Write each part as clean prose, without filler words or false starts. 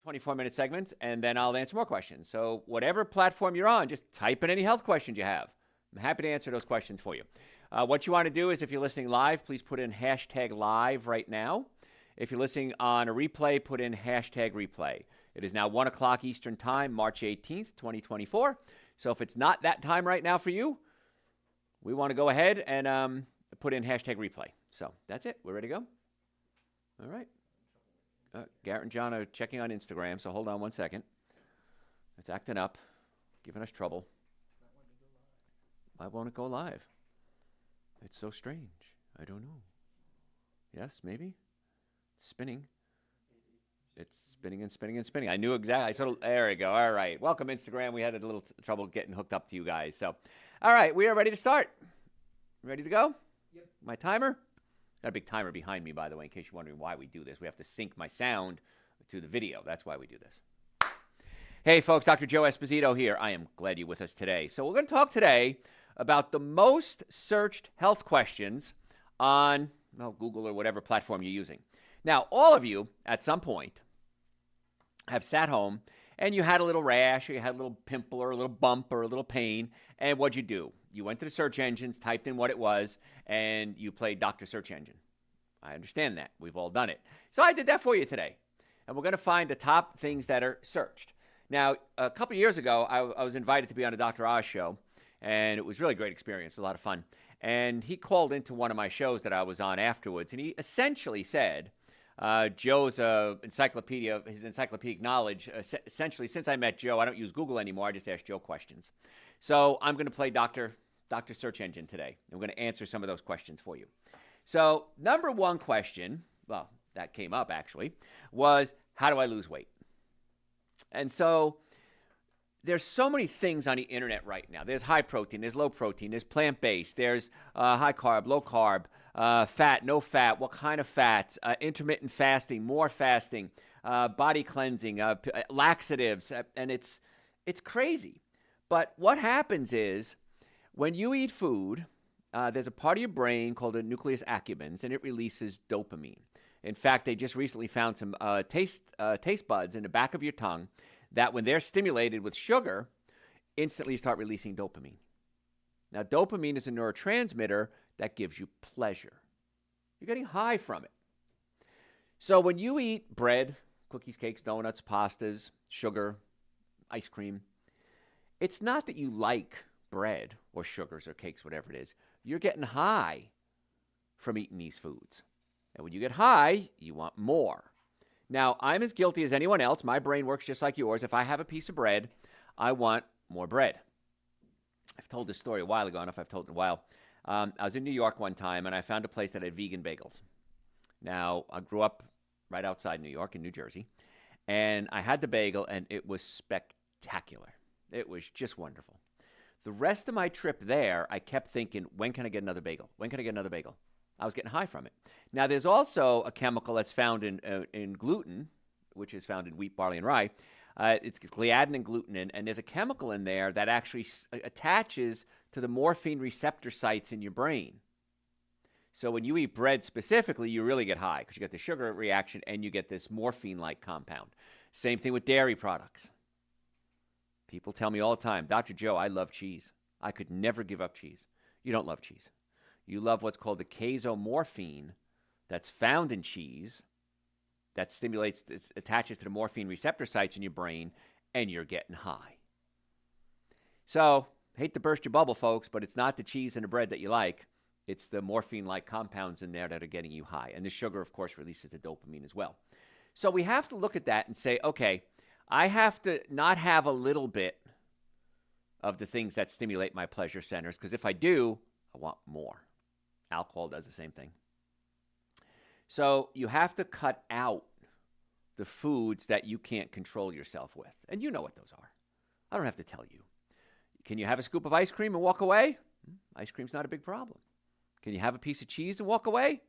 24-minute segments, and then I'll answer more questions. So whatever platform you're on, just type in any health questions you have. I'm happy to answer those questions for you. What you want to do is if you're listening live, please put in hashtag live right now. If you're listening on a replay, put in hashtag replay. It is now 1 o'clock Eastern Time, March 18th, 2024. So if it's not that time right now for you, we want to go ahead and put in hashtag replay. So that's it. We're ready to go? All right. Garrett and John are checking on Instagram, so hold on 1 second. It's acting up, giving us trouble. Why won't it go live? It's so strange. I don't know. Yes, maybe? It's spinning. It's spinning and spinning and spinning. I knew exactly. There we go. All right. Welcome, Instagram. We had a little trouble getting hooked up to you guys. So, all right. We are ready to start. Ready to go? Yep. My timer? Got a big timer behind me, by the way, in case you're wondering why we do this. We have to sync my sound to the video. That's why we do this. Hey, folks. Dr. Joe Esposito here. I am glad you're with us today. So we're going to talk today about the most searched health questions on Google or whatever platform you're using. Now, all of you, at some point, have sat home and you had a little rash or you had a little pimple or a little bump or a little pain, and what'd you do? You went to the search engines, typed in what it was, and you played Dr. Search Engine. I understand that. We've all done it. So I did that for you today, and we're going to find the top things that are searched. Now, a couple of years ago, I was invited to be on a Dr. Oz show, and it was really a great experience, a lot of fun. And he called into one of my shows that I was on afterwards, and he essentially said, Joe's encyclopedia, his encyclopedic knowledge, essentially, since I met Joe, I don't use Google anymore. I just ask Joe questions. So I'm going to play Dr. Search Engine today. I'm going to answer some of those questions for you. So number one question, well, that came up actually, was how do I lose weight? And so there's so many things on the internet right now. There's high protein, there's low protein, there's plant-based, there's high carb, low carb, fat, no fat, what kind of fats, intermittent fasting, more fasting, body cleansing, laxatives, and it's crazy. But what happens is when you eat food, there's a part of your brain called the nucleus accumbens, and it releases dopamine. In fact, they just recently found some taste buds in the back of your tongue that when they're stimulated with sugar, instantly start releasing dopamine. Now, dopamine is a neurotransmitter that gives you pleasure. You're getting high from it. So when you eat bread, cookies, cakes, donuts, pastas, sugar, ice cream, it's not that you like bread or sugars or cakes, whatever it is. You're getting high from eating these foods. And when you get high, you want more. Now, I'm as guilty as anyone else. My brain works just like yours. If I have a piece of bread, I want more bread. I've told this story a while ago. I don't know if I've told it in a while. I was in New York one time, and I found a place that had vegan bagels. Now, I grew up right outside New York in New Jersey, and I had the bagel, and it was spectacular. It was just wonderful. The rest of my trip there, I kept thinking, when can I get another bagel? When can I get another bagel? I was getting high from it. Now, there's also a chemical that's found in gluten, which is found in wheat, barley, and rye. It's gliadin and glutenin, and there's a chemical in there that actually attaches to the morphine receptor sites in your brain. So when you eat bread specifically, you really get high because you get the sugar reaction and you get this morphine-like compound. Same thing with dairy products. People tell me all the time, Dr. Joe, I love cheese. I could never give up cheese. You don't love cheese. You love what's called the casomorphine that's found in cheese that attaches to the morphine receptor sites in your brain, and you're getting high. So, hate to burst your bubble, folks, but it's not the cheese and the bread that you like. It's the morphine-like compounds in there that are getting you high. And the sugar, of course, releases the dopamine as well. So we have to look at that and say, okay, I have to not have a little bit of the things that stimulate my pleasure centers, because if I do, I want more. Alcohol does the same thing. So you have to cut out the foods that you can't control yourself with. And you know what those are. I don't have to tell you. Can you have a scoop of ice cream and walk away? Ice cream's not a big problem. Can you have a piece of cheese and walk away?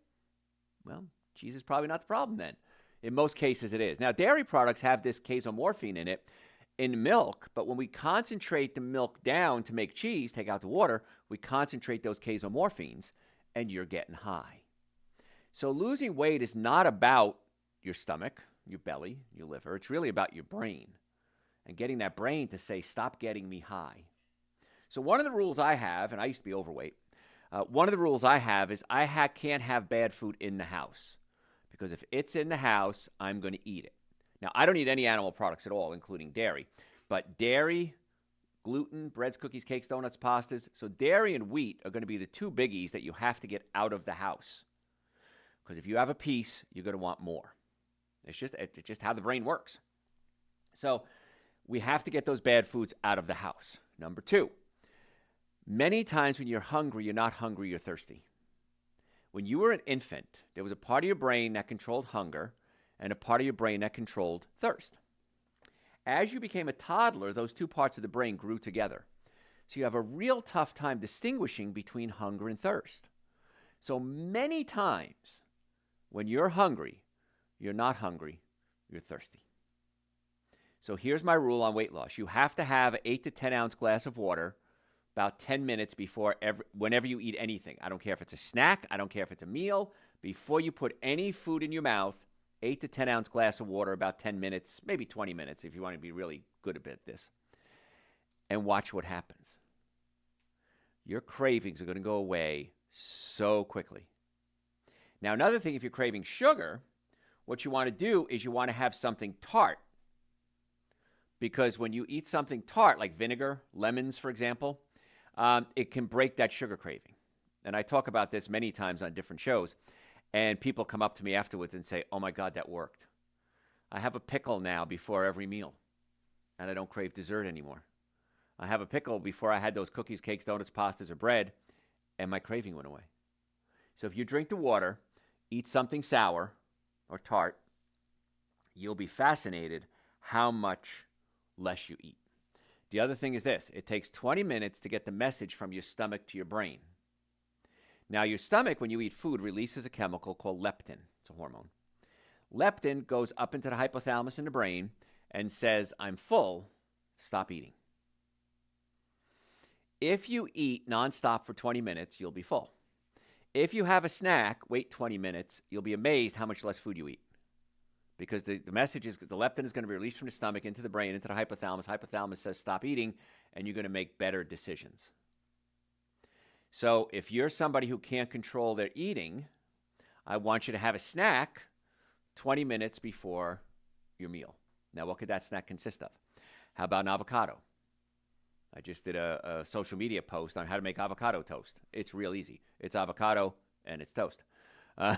Well, cheese is probably not the problem then. In most cases it is. Now, dairy products have this casomorphine in it in milk, but when we concentrate the milk down to make cheese, take out the water, we concentrate those casomorphines, and you're getting high. So losing weight is not about your stomach. your belly, your liver. It's really about your brain and getting that brain to say, stop getting me high. So one of the rules I have, and I used to be overweight, one of the rules I have is can't have bad food in the house, because if it's in the house, I'm going to eat it. Now, I don't eat any animal products at all, including dairy, but dairy, gluten, breads, cookies, cakes, donuts, pastas. So dairy and wheat are going to be the two biggies that you have to get out of the house, because if you have a piece, you're going to want more. It's just how the brain works. So we have to get those bad foods out of the house. Number two, many times when you're hungry, you're not hungry, you're thirsty. When you were an infant, there was a part of your brain that controlled hunger and a part of your brain that controlled thirst. As you became a toddler, those two parts of the brain grew together. So you have a real tough time distinguishing between hunger and thirst. So many times when you're hungry, you're not hungry, you're thirsty. So here's my rule on weight loss. You have to have an 8 to 10 ounce glass of water about 10 minutes before whenever you eat anything. I don't care if it's a snack. I don't care if it's a meal. Before you put any food in your mouth, 8 to 10 ounce glass of water, about 10 minutes, maybe 20 minutes if you want to be really good at this. And watch what happens. Your cravings are going to go away so quickly. Now, another thing, if you're craving sugar, what you want to do is you want to have something tart. Because when you eat something tart, like vinegar, lemons, for example, it can break that sugar craving. And I talk about this many times on different shows. And people come up to me afterwards and say, oh my God, that worked. I have a pickle now before every meal. And I don't crave dessert anymore. I have a pickle before I had those cookies, cakes, donuts, pastas, or bread. And my craving went away. So if you drink the water, eat something sour or tart, you'll be fascinated how much less you eat. The other thing is this. It takes 20 minutes to get the message from your stomach to your brain. Now, your stomach, when you eat food, releases a chemical called leptin. It's a hormone. Leptin goes up into the hypothalamus in the brain and says, I'm full, stop eating. If you eat nonstop for 20 minutes, you'll be full. If you have a snack, wait 20 minutes, you'll be amazed how much less food you eat. Because the message is the leptin is going to be released from the stomach into the brain, into the hypothalamus. Hypothalamus says stop eating, and you're going to make better decisions. So if you're somebody who can't control their eating, I want you to have a snack 20 minutes before your meal. Now, what could that snack consist of? How about an avocado? I just did a social media post on how to make avocado toast. It's real easy. It's avocado and it's toast.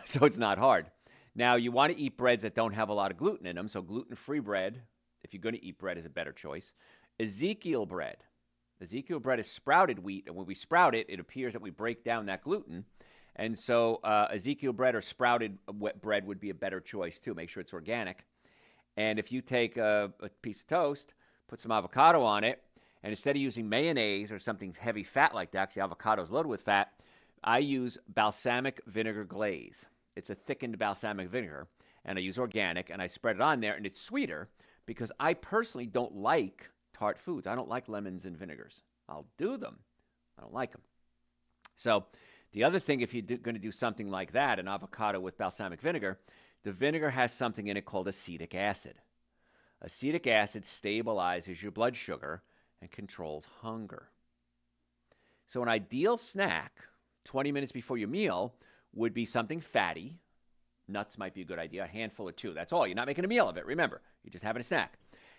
So it's not hard. Now, you want to eat breads that don't have a lot of gluten in them. So gluten-free bread, if you're going to eat bread, is a better choice. Ezekiel bread. Ezekiel bread is sprouted wheat. And when we sprout it, it appears that we break down that gluten. And so Ezekiel bread or sprouted bread would be a better choice, too. Make sure it's organic. And if you take a piece of toast, put some avocado on it, and instead of using mayonnaise or something heavy fat like that, because the avocado is loaded with fat, I use balsamic vinegar glaze. It's a thickened balsamic vinegar, and I use organic, and I spread it on there, and it's sweeter because I personally don't like tart foods. I don't like lemons and vinegars. I'll do them. I don't like them. So the other thing, if you're going to do something like that, an avocado with balsamic vinegar, the vinegar has something in it called acetic acid. Acetic acid stabilizes your blood sugar and controls hunger. So an ideal snack 20 minutes before your meal would be something fatty. Nuts might be a good idea, a handful or two. That's all. You're not making a meal of it. Remember, you're just having a snack.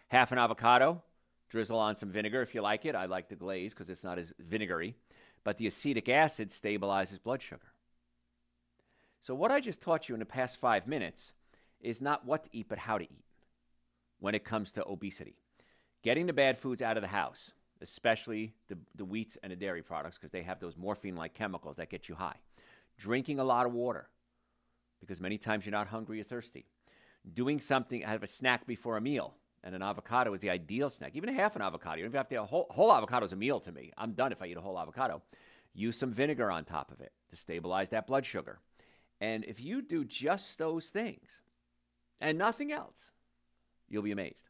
Half an avocado, drizzle on some vinegar if you like it. I like the glaze because it's not as vinegary. But the acetic acid stabilizes blood sugar. So what I just taught you in the past 5 minutes is not what to eat, but how to eat when it comes to obesity. Getting the bad foods out of the house, especially the wheats and the dairy products, because they have those morphine-like chemicals that get you high. Drinking a lot of water, because many times you're not hungry or thirsty. Doing something, have a snack before a meal, and an avocado is the ideal snack. Even half an avocado. You don't even have to have a whole avocado is a meal to me. I'm done if I eat a whole avocado. Use some vinegar on top of it to stabilize that blood sugar. And if you do just those things and nothing else, you'll be amazed.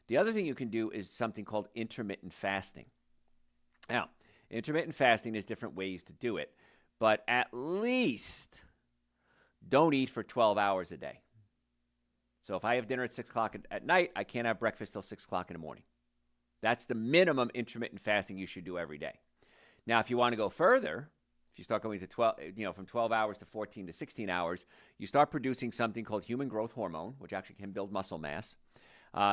The other thing you can do is something called intermittent fasting. Now, intermittent fasting, there's different ways to do it, but at least don't eat for 12 hours a day. So if I have dinner at 6 o'clock at night, I can't have breakfast till 6 o'clock in the morning. That's the minimum intermittent fasting you should do every day. Now, if you want to go further, if you start going to 12, from 12 hours to 14 to 16 hours, you start producing something called human growth hormone, which actually can build muscle mass.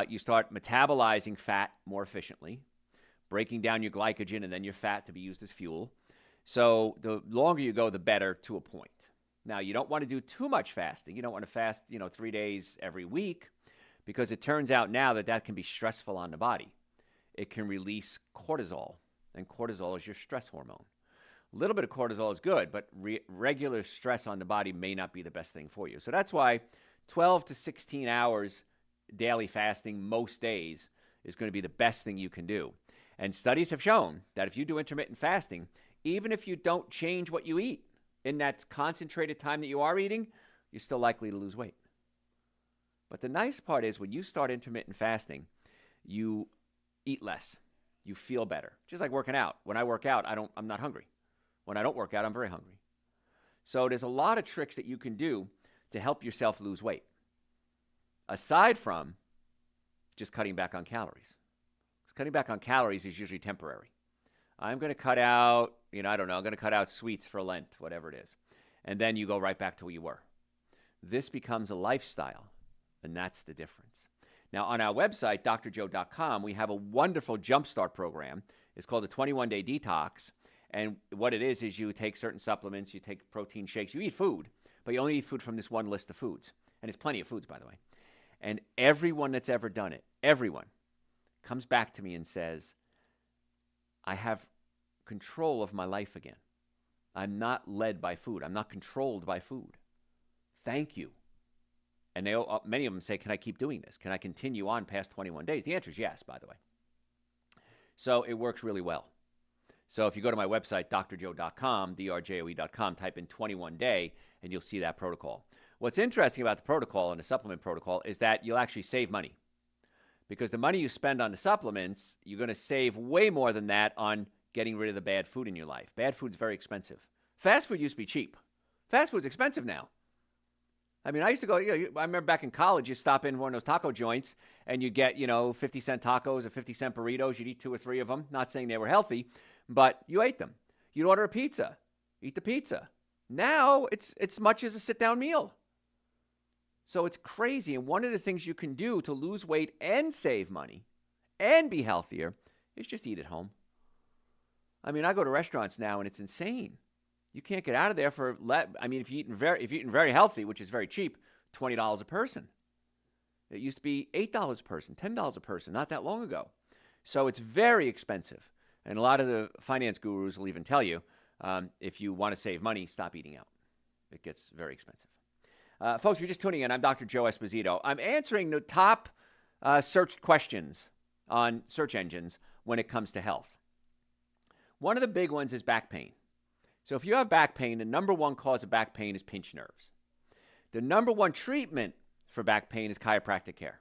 You start metabolizing fat more efficiently, breaking down your glycogen and then your fat to be used as fuel. So the longer you go, the better to a point. Now, you don't want to do too much fasting. You don't want to fast, 3 days every week, because it turns out now that can be stressful on the body. It can release cortisol, and cortisol is your stress hormone. A little bit of cortisol is good, but regular stress on the body may not be the best thing for you. So that's why 12 to 16 hours daily fasting most days is going to be the best thing you can do. And studies have shown that if you do intermittent fasting, even if you don't change what you eat in that concentrated time that you are eating, you're still likely to lose weight. But the nice part is when you start intermittent fasting, you eat less. You feel better. Just like working out. When I work out, I'm not hungry. When I don't work out, I'm very hungry. So there's a lot of tricks that you can do to help yourself lose weight, aside from just cutting back on calories. Because cutting back on calories is usually temporary. I'm going to cut out, I'm going to cut out sweets for Lent, whatever it is. And then you go right back to where you were. This becomes a lifestyle, and that's the difference. Now, on our website, drjoe.com, we have a wonderful jumpstart program. It's called the 21-Day Detox. And what it is you take certain supplements, you take protein shakes, you eat food, but you only eat food from this one list of foods. And it's plenty of foods, by the way. And everyone that's ever done it, everyone, comes back to me and says, I have control of my life again. I'm not led by food. I'm not controlled by food. Thank you. And many of them say, can I keep doing this? Can I continue on past 21 days? The answer is yes, by the way. So it works really well. So if you go to my website, drjoe.com, drjoe.com, type in 21-day, and you'll see that protocol. What's interesting about the protocol and the supplement protocol is that you'll actually save money. Because the money you spend on the supplements, you're going to save way more than that on getting rid of the bad food in your life. Bad food's very expensive. Fast food used to be cheap. Fast food's expensive now. I mean, I used to go, I remember back in college, you stop in one of those taco joints and you get, 50-cent tacos or 50-cent burritos. You'd eat 2 or 3 of them. Not saying they were healthy, but you ate them. You'd order a pizza, eat the pizza. Now it's much as a sit-down meal. So it's crazy. And one of the things you can do to lose weight and save money and be healthier is just eat at home. I mean, I go to restaurants now and it's insane. You can't get out of there if you're eating very healthy, which is very cheap, $20 a person. It used to be $8 a person, $10 a person, not that long ago. So it's very expensive. And a lot of the finance gurus will even tell you, if you want to save money, stop eating out. It gets very expensive. Folks, if you're just tuning in, I'm Dr. Joe Esposito. I'm answering the top searched questions on search engines when it comes to health. One of the big ones is back pain. So if you have back pain, the number one cause of back pain is pinched nerves. The number one treatment for back pain is chiropractic care.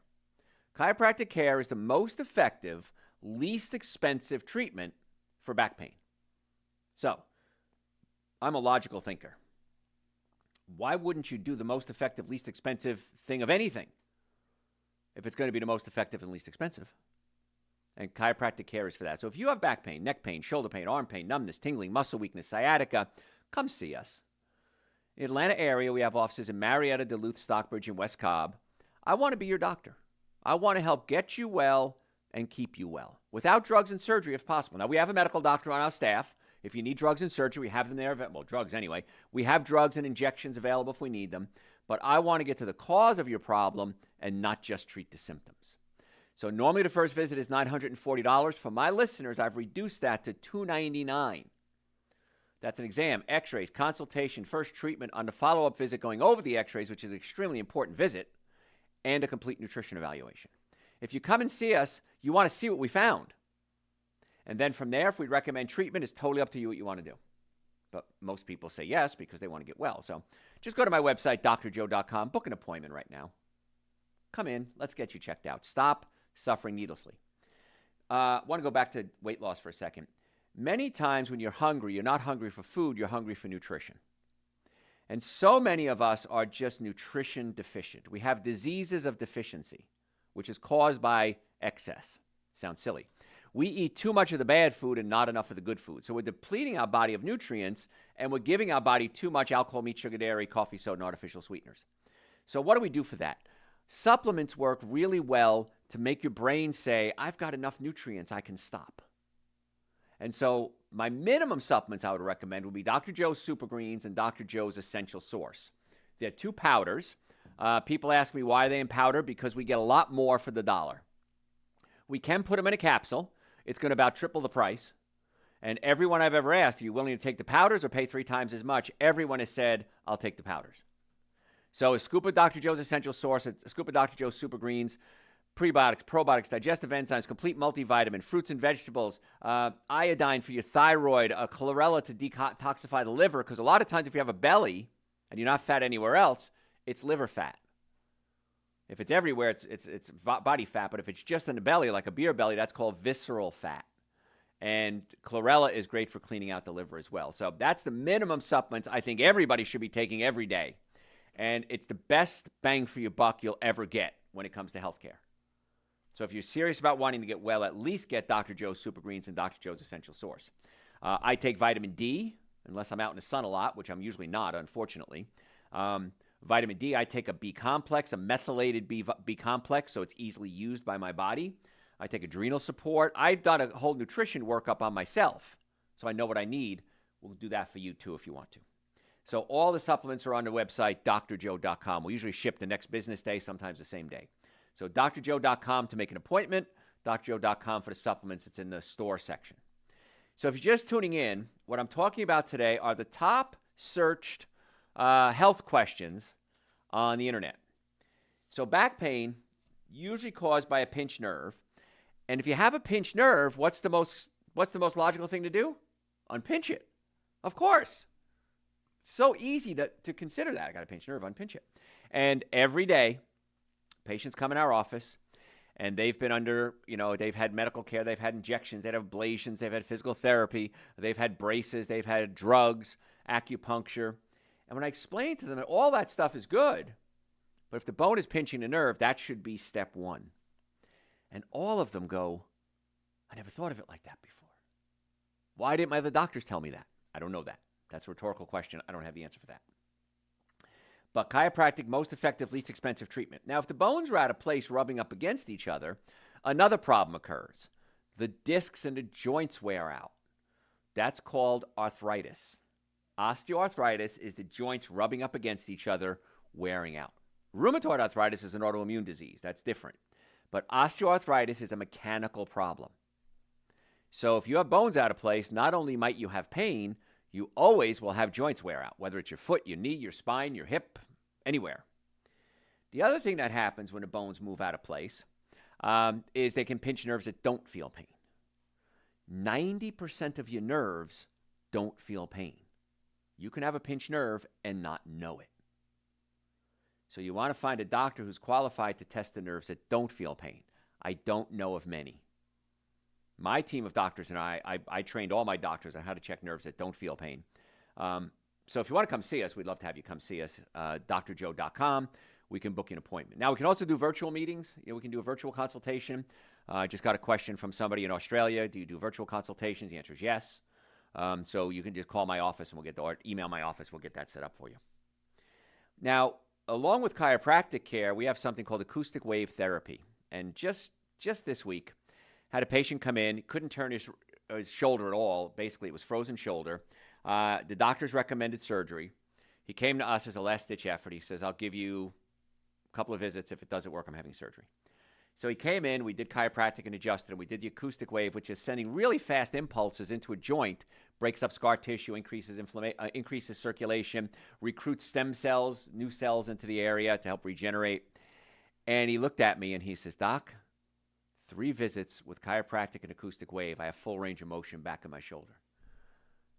Chiropractic care is the most effective, least expensive treatment for back pain. So, I'm a logical thinker. Why wouldn't you do the most effective, least expensive thing of anything if it's going to be the most effective and least expensive? And chiropractic care is for that. So if you have back pain, neck pain, shoulder pain, arm pain, numbness, tingling, muscle weakness, sciatica, come see us. In the Atlanta area, we have offices in Marietta, Duluth, Stockbridge, and West Cobb. I want to be your doctor. I want to help get you well and keep you well, without drugs and surgery if possible. Now, we have a medical doctor on our staff. If you need drugs and surgery, we have them there. Well, drugs anyway. We have drugs and injections available if we need them. But I want to get to the cause of your problem and not just treat the symptoms. So normally the first visit is $940. For my listeners, I've reduced that to $299. That's an exam, x-rays, consultation, first treatment on the follow-up visit going over the x-rays, which is an extremely important visit, and a complete nutrition evaluation. If you come and see us, you want to see what we found. And then from there, if we recommend treatment, it's totally up to you what you want to do. But most people say yes because they want to get well. So just go to my website, drjoe.com, book an appointment right now. Come in, let's get you checked out. Stop suffering needlessly. I want to go back to weight loss for a second. Many times when you're hungry, you're not hungry for food, you're hungry for nutrition. And so many of us are just nutrition deficient. We have diseases of deficiency, which is caused by excess. Sounds silly. We eat too much of the bad food and not enough of the good food. So we're depleting our body of nutrients, and we're giving our body too much alcohol, meat, sugar, dairy, coffee, soda, and artificial sweeteners. So what do we do for that? Supplements work really well to make your brain say, I've got enough nutrients, I can stop. And so my minimum supplements I would recommend would be Dr. Joe's Super Greens and Dr. Joe's Essential Source. They're 2 powders. People ask me why are they in powder, because we get a lot more for the dollar. We can put them in a capsule. It's going to about triple the price. And everyone I've ever asked, are you willing to take the powders or pay 3 times as much? Everyone has said, I'll take the powders. So a scoop of Dr. Joe's Essential Source, a scoop of Dr. Joe's Super Greens, prebiotics, probiotics, digestive enzymes, complete multivitamin, fruits and vegetables, iodine for your thyroid, chlorella to detoxify the liver, because a lot of times if you have a belly and you're not fat anywhere else, it's liver fat. If it's everywhere, it's body fat, but if it's just in the belly, like a beer belly, that's called visceral fat. And chlorella is great for cleaning out the liver as well. So that's the minimum supplements I think everybody should be taking every day. And it's the best bang for your buck you'll ever get when it comes to healthcare. So if you're serious about wanting to get well, at least get Dr. Joe's Super Greens and Dr. Joe's Essential Source. I take vitamin D, unless I'm out in the sun a lot, which I'm usually not, unfortunately. Vitamin D, I take a B complex, a methylated B complex, so it's easily used by my body. I take adrenal support. I've done a whole nutrition workup on myself, so I know what I need. We'll do that for you too if you want to. So all the supplements are on the website, drjoe.com. We usually ship the next business day, sometimes the same day. So drjoe.com to make an appointment, drjoe.com for the supplements. It's in the store section. So if you're just tuning in, what I'm talking about today are the top searched health questions on the internet. So back pain, usually caused by a pinched nerve. And if you have a pinched nerve, what's the most logical thing to do? Unpinch it. Of course. It's so easy to consider that. I got a pinched nerve, unpinch it. And every day, patients come in our office, and they've been under, they've had medical care, they've had injections, they've had ablations, they've had physical therapy, they've had braces, they've had drugs, acupuncture. And when I explain to them that all that stuff is good, but if the bone is pinching the nerve, that should be step 1. And all of them go, I never thought of it like that before. Why didn't my other doctors tell me that? I don't know that. That's a rhetorical question. I don't have the answer for that. But chiropractic, most effective, least expensive treatment. Now, if the bones are out of place rubbing up against each other, another problem occurs. The discs and the joints wear out. That's called arthritis. Osteoarthritis is the joints rubbing up against each other, wearing out. Rheumatoid arthritis is an autoimmune disease. That's different. But osteoarthritis is a mechanical problem. So if you have bones out of place, not only might you have pain, you always will have joints wear out, whether it's your foot, your knee, your spine, your hip, anywhere. The other thing that happens when the bones move out of place is they can pinch nerves that don't feel pain. 90% of your nerves don't feel pain. You can have a pinched nerve and not know it. So you want to find a doctor who's qualified to test the nerves that don't feel pain. I don't know of many. My team of doctors and I trained all my doctors on how to check nerves that don't feel pain. So if you want to come see us, we'd love to have you come see us, drjoe.com. We can book you an appointment. Now, we can also do virtual meetings. We can do a virtual consultation. I just got a question from somebody in Australia. Do you do virtual consultations? The answer is yes. So you can just call my office and or email my office. We'll get that set up for you. Now, along with chiropractic care, we have something called acoustic wave therapy. And just this week, had a patient come in, couldn't turn his shoulder at all. Basically, it was frozen shoulder. The doctors recommended surgery. He came to us as a last-ditch effort. He says, I'll give you a couple of visits. If it doesn't work, I'm having surgery. So he came in, we did chiropractic and adjusted, and we did the acoustic wave, which is sending really fast impulses into a joint, breaks up scar tissue, increases circulation, recruits stem cells, new cells into the area to help regenerate. And he looked at me and he says, Doc, 3 visits with chiropractic and acoustic wave, I have full range of motion back in my shoulder.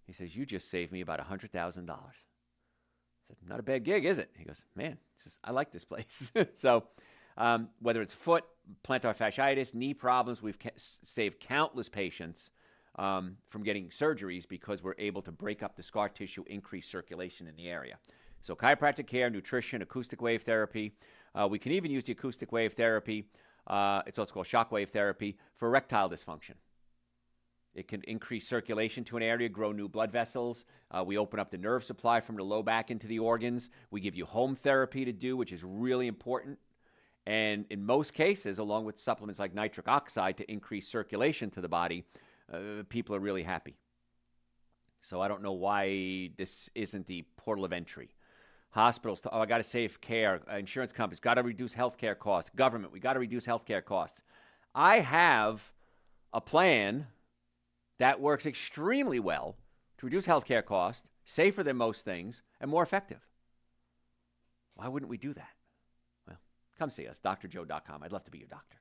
He says, you just saved me about $100,000. I said, not a bad gig, is it? He goes, man, I like this place. So whether it's foot, plantar fasciitis, knee problems, we've saved countless patients from getting surgeries because we're able to break up the scar tissue, increase circulation in the area. So chiropractic care, nutrition, acoustic wave therapy. We can even use the acoustic wave therapy. It's also called shockwave therapy for erectile dysfunction. It can increase circulation to an area, grow new blood vessels. We open up the nerve supply from the low back into the organs. We give you home therapy to do, which is really important. And in most cases, along with supplements like nitric oxide to increase circulation to the body, people are really happy. So I don't know why this isn't the portal of entry. Hospitals, I got to save care. Insurance companies, got to reduce healthcare costs. Government, we got to reduce healthcare costs. I have a plan that works extremely well to reduce healthcare costs, safer than most things, and more effective. Why wouldn't we do that? Well, come see us, drjoe.com. I'd love to be your doctor.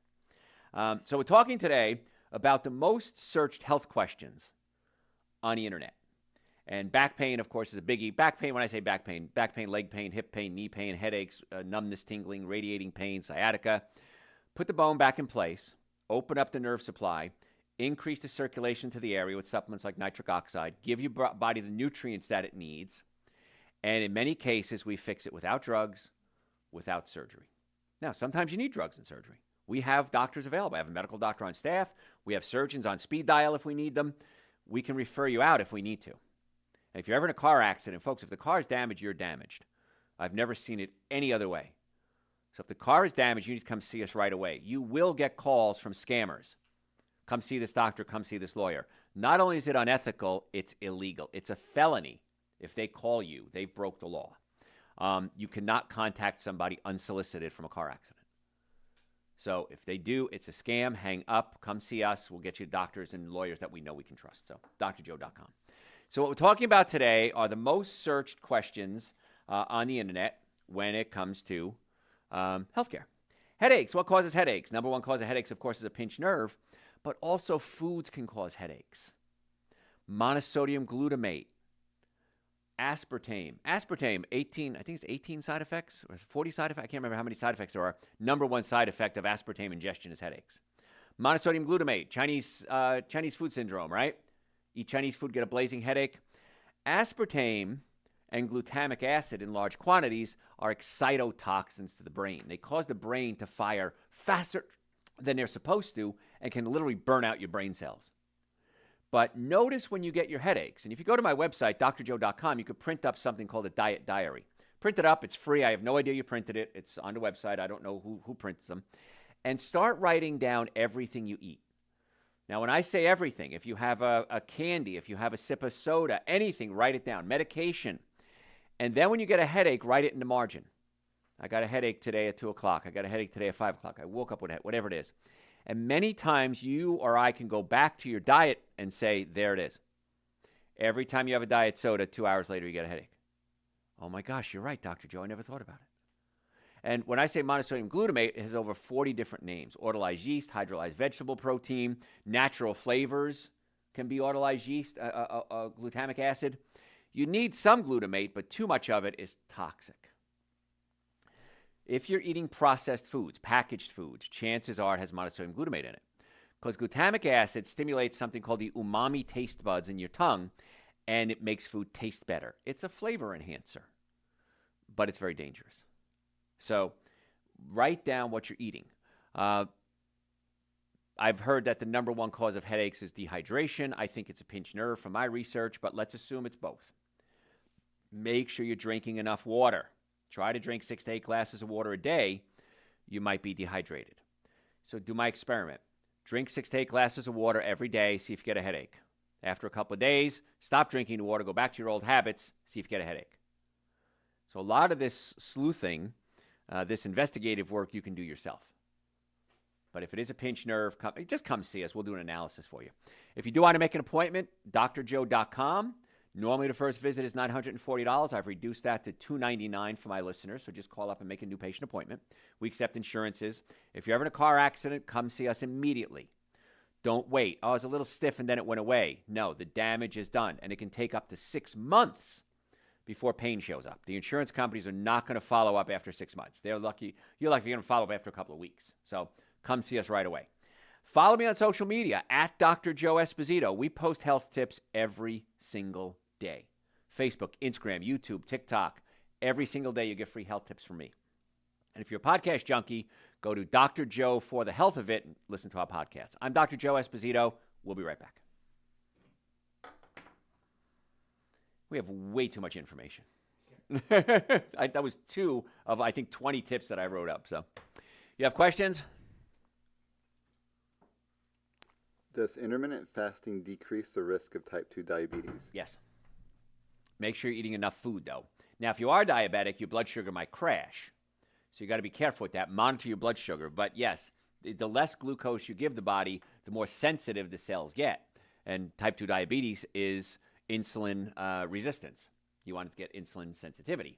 So we're talking today about the most searched health questions on the internet. And back pain, of course, is a biggie. Back pain, when I say back pain, leg pain, hip pain, knee pain, headaches, numbness, tingling, radiating pain, sciatica. Put the bone back in place, open up the nerve supply, increase the circulation to the area with supplements like nitric oxide, give your body the nutrients that it needs, and in many cases, we fix it without drugs, without surgery. Now, sometimes you need drugs and surgery. We have doctors available. I have a medical doctor on staff. We have surgeons on speed dial if we need them. We can refer you out if we need to. And if you're ever in a car accident, folks, if the car is damaged, you're damaged. I've never seen it any other way. So if the car is damaged, you need to come see us right away. You will get calls from scammers. Come see this doctor, come see this lawyer. Not only is it unethical, it's illegal. It's a felony. If they call you, they've broke the law. You cannot contact somebody unsolicited from a car accident. So if they do, it's a scam. Hang up. Come see us. We'll get you doctors and lawyers that we know we can trust. So drjoe.com. So what we're talking about today are the most searched questions on the internet when it comes to healthcare. Headaches. What causes headaches? Number one cause of headaches, of course, is a pinched nerve, but also foods can cause headaches. Monosodium glutamate, aspartame. Aspartame, 18 side effects or 40 side effects. I can't remember how many side effects there are. Number one side effect of aspartame ingestion is headaches. Monosodium glutamate, Chinese food syndrome, right? Eat Chinese food, get a blazing headache. Aspartame and glutamic acid in large quantities are excitotoxins to the brain. They cause the brain to fire faster than they're supposed to and can literally burn out your brain cells. But notice when you get your headaches, and if you go to my website, drjoe.com, you could print up something called a diet diary. Print it up. It's free. I have no idea you printed it. It's on the website. I don't know who prints them. And start writing down everything you eat. Now, when I say everything, if you have a candy, if you have a sip of soda, anything, write it down. Medication. And then when you get a headache, write it in the margin. I got a headache today at 2 o'clock. I got a headache today at 5 o'clock. I woke up with it, whatever it is. And many times you or I can go back to your diet and say, there it is. Every time you have a diet soda, 2 hours later, you get a headache. Oh my gosh, you're right, Dr. Joe. I never thought about it. And when I say monosodium glutamate, it has over 40 different names. Autolyzed yeast, hydrolyzed vegetable protein, natural flavors can be autolyzed yeast, glutamic acid. You need some glutamate, but too much of it is toxic. If you're eating processed foods, packaged foods, chances are it has monosodium glutamate in it. Because glutamic acid stimulates something called the umami taste buds in your tongue, and it makes food taste better. It's a flavor enhancer, but it's very dangerous. So write down what you're eating. I've heard that the number one cause of headaches is dehydration. I think it's a pinched nerve from my research, but let's assume it's both. Make sure you're drinking enough water. Try to drink 6 to 8 glasses of water a day. You might be dehydrated. So do my experiment. Drink 6 to 8 glasses of water every day. See if you get a headache. After a couple of days, stop drinking the water. Go back to your old habits. See if you get a headache. So a lot of this sleuthing, this investigative work, you can do yourself. But if it is a pinched nerve, just come see us. We'll do an analysis for you. If you do want to make an appointment, drjoe.com. Normally, the first visit is $940. I've reduced that to $299 for my listeners, so just call up and make a new patient appointment. We accept insurances. If you're ever in a car accident, come see us immediately. Don't wait. Oh, I was a little stiff and then it went away. No, the damage is done, and it can take up to 6 months before pain shows up. The insurance companies are not going to follow up after 6 months. They're lucky. You're lucky you're going to follow up after a couple of weeks. So come see us right away. Follow me on social media at Dr. Joe Esposito. We post health tips every single day. Facebook, Instagram, YouTube, TikTok, Every single day you get free health tips from me. And if you're a podcast junkie, go to Dr. Joe for the health of it and listen to our podcast. I'm Dr. Joe Esposito. We'll be right back. We have way too much information. That was 2 of, I think, 20 tips that I wrote up. So, you have questions? Does intermittent fasting decrease the risk of type 2 diabetes? Yes. Make sure you're eating enough food, though. Now, if you are diabetic, your blood sugar might crash. So you got to be careful with that. Monitor your blood sugar. But yes, the less glucose you give the body, the more sensitive the cells get. And type 2 diabetes is insulin resistance. You want to get insulin sensitivity.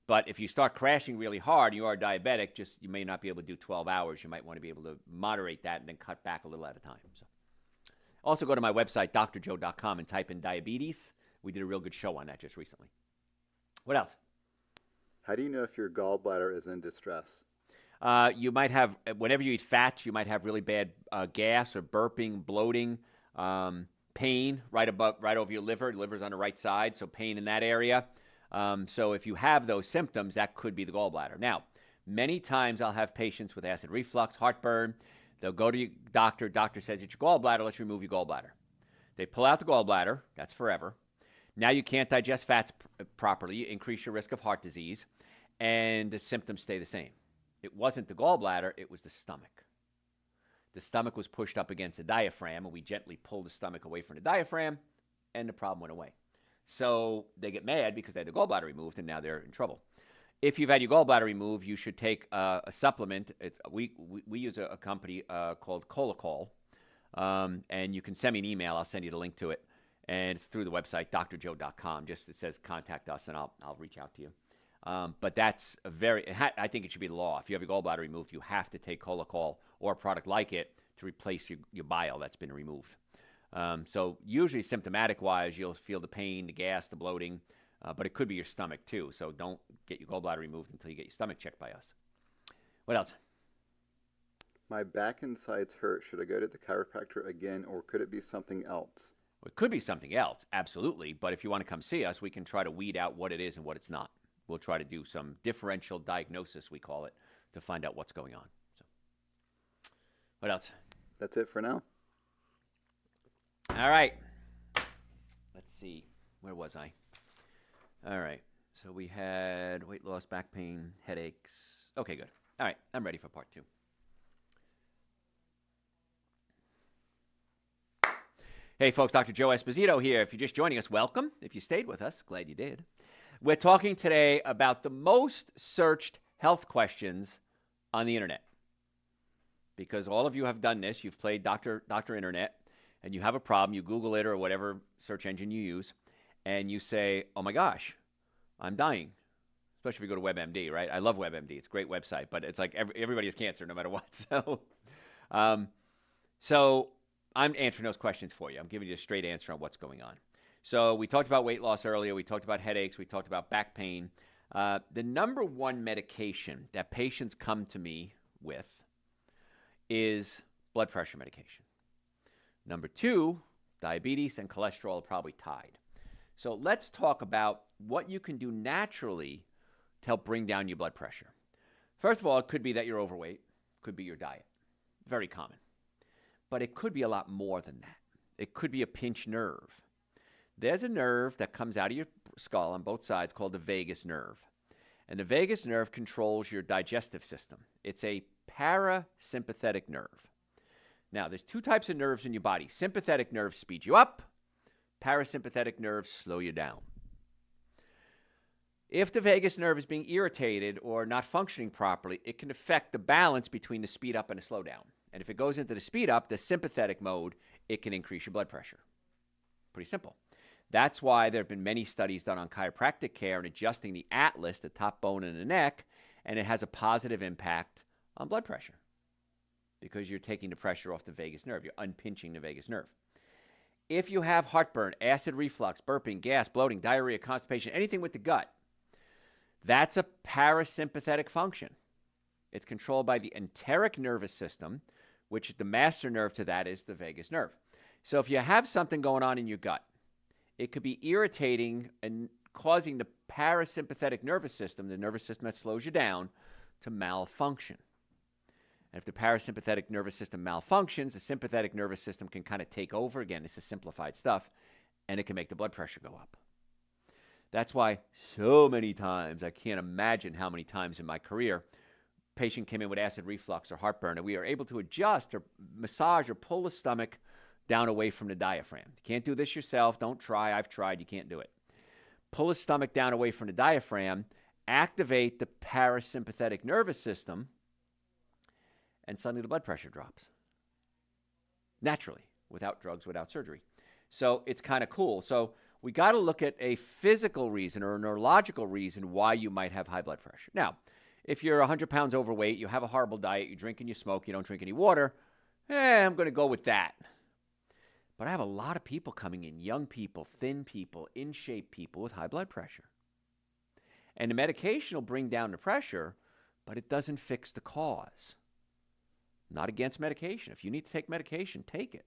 But if you start crashing really hard and you are diabetic, you may not be able to do 12 hours. You might want to be able to moderate that and then cut back a little at a time. So, also go to my website, drjoe.com, and type in diabetes. We did a real good show on that just recently. What else? How do you know if your gallbladder is in distress? You might have, whenever you eat fats, you might have really bad gas or burping, bloating, pain right over your liver. The liver's on the right side, so pain in that area. So if you have those symptoms, that could be the gallbladder. Now, many times I'll have patients with acid reflux, heartburn. They'll go to your doctor. Doctor says, it's your gallbladder. Let's remove your gallbladder. They pull out the gallbladder. That's forever. Now you can't digest fats properly. You increase your risk of heart disease, and the symptoms stay the same. It wasn't the gallbladder. It was the stomach. The stomach was pushed up against the diaphragm, and we gently pulled the stomach away from the diaphragm, and the problem went away. So they get mad because they had the gallbladder removed, and now they're in trouble. If you've had your gallbladder removed, you should take a supplement. We use a company called Colacol, and you can send me an email. I'll send you the link to it, and it's through the website, drjoe.com. Just it says contact us, and I'll reach out to you. But that's I think it should be the law. If you have your gallbladder removed, you have to take Colacol or a product like it to replace your bile that's been removed. So usually symptomatic-wise, you'll feel the pain, the gas, the bloating, but it could be your stomach too. So don't get your gallbladder removed until you get your stomach checked by us. What else? My back and sides hurt. Should I go to the chiropractor again, or could it be something else? Well, it could be something else, absolutely. But if you want to come see us, we can try to weed out what it is and what it's not. We'll try to do some differential diagnosis, we call it, to find out what's going on. So, what else? That's it for now. All right. Let's see. Where was I? All right. So we had weight loss, back pain, headaches. Okay, good. All right. I'm ready for part 2. Hey, folks. Dr. Joe Esposito here. If you're just joining us, welcome. If you stayed with us, glad you did. We're talking today about the most searched health questions on the internet. Because all of you have done this. You've played Dr. Internet, and you have a problem. You Google it or whatever search engine you use, and you say, oh my gosh, I'm dying. Especially if you go to WebMD, right? I love WebMD. It's a great website, but it's like everybody has cancer no matter what. So I'm answering those questions for you. I'm giving you a straight answer on what's going on. So we talked about weight loss earlier. We talked about headaches. We talked about back pain. The number one medication that patients come to me with is blood pressure medication. Number 2, diabetes and cholesterol are probably tied. So let's talk about what you can do naturally to help bring down your blood pressure. First of all, it could be that you're overweight. It could be your diet. Very common. But it could be a lot more than that. It could be a pinched nerve. There's a nerve that comes out of your skull on both sides called the vagus nerve. And the vagus nerve controls your digestive system. It's a parasympathetic nerve. Now, there's 2 types of nerves in your body. Sympathetic nerves speed you up. Parasympathetic nerves slow you down. If the vagus nerve is being irritated or not functioning properly, it can affect the balance between the speed up and the slow down. And if it goes into the speed up, the sympathetic mode, it can increase your blood pressure. Pretty simple. That's why there have been many studies done on chiropractic care and adjusting the atlas, the top bone in the neck, and it has a positive impact on blood pressure because you're taking the pressure off the vagus nerve. You're unpinching the vagus nerve. If you have heartburn, acid reflux, burping, gas, bloating, diarrhea, constipation, anything with the gut, that's a parasympathetic function. It's controlled by the enteric nervous system, which the master nerve to that is the vagus nerve. So if you have something going on in your gut, it could be irritating and causing the parasympathetic nervous system, the nervous system that slows you down, to malfunction. And if the parasympathetic nervous system malfunctions, the sympathetic nervous system can kind of take over. Again, this is simplified stuff, and it can make the blood pressure go up. That's why so many times, I can't imagine how many times in my career, patient came in with acid reflux or heartburn, and we are able to adjust or massage or pull the stomach down away from the diaphragm. You can't do this yourself. Don't try. I've tried. You can't do it. Pull the stomach down away from the diaphragm, activate the parasympathetic nervous system, and suddenly the blood pressure drops. Naturally, without drugs, without surgery. So it's kind of cool. So we got to look at a physical reason or a neurological reason why you might have high blood pressure. Now, if you're 100 pounds overweight, you have a horrible diet, you drink and you smoke, you don't drink any water, I'm going to go with that. But I have a lot of people coming in, young people, thin people, in shape people with high blood pressure. And the medication will bring down the pressure, but it doesn't fix the cause. Not against medication. If you need to take medication, take it.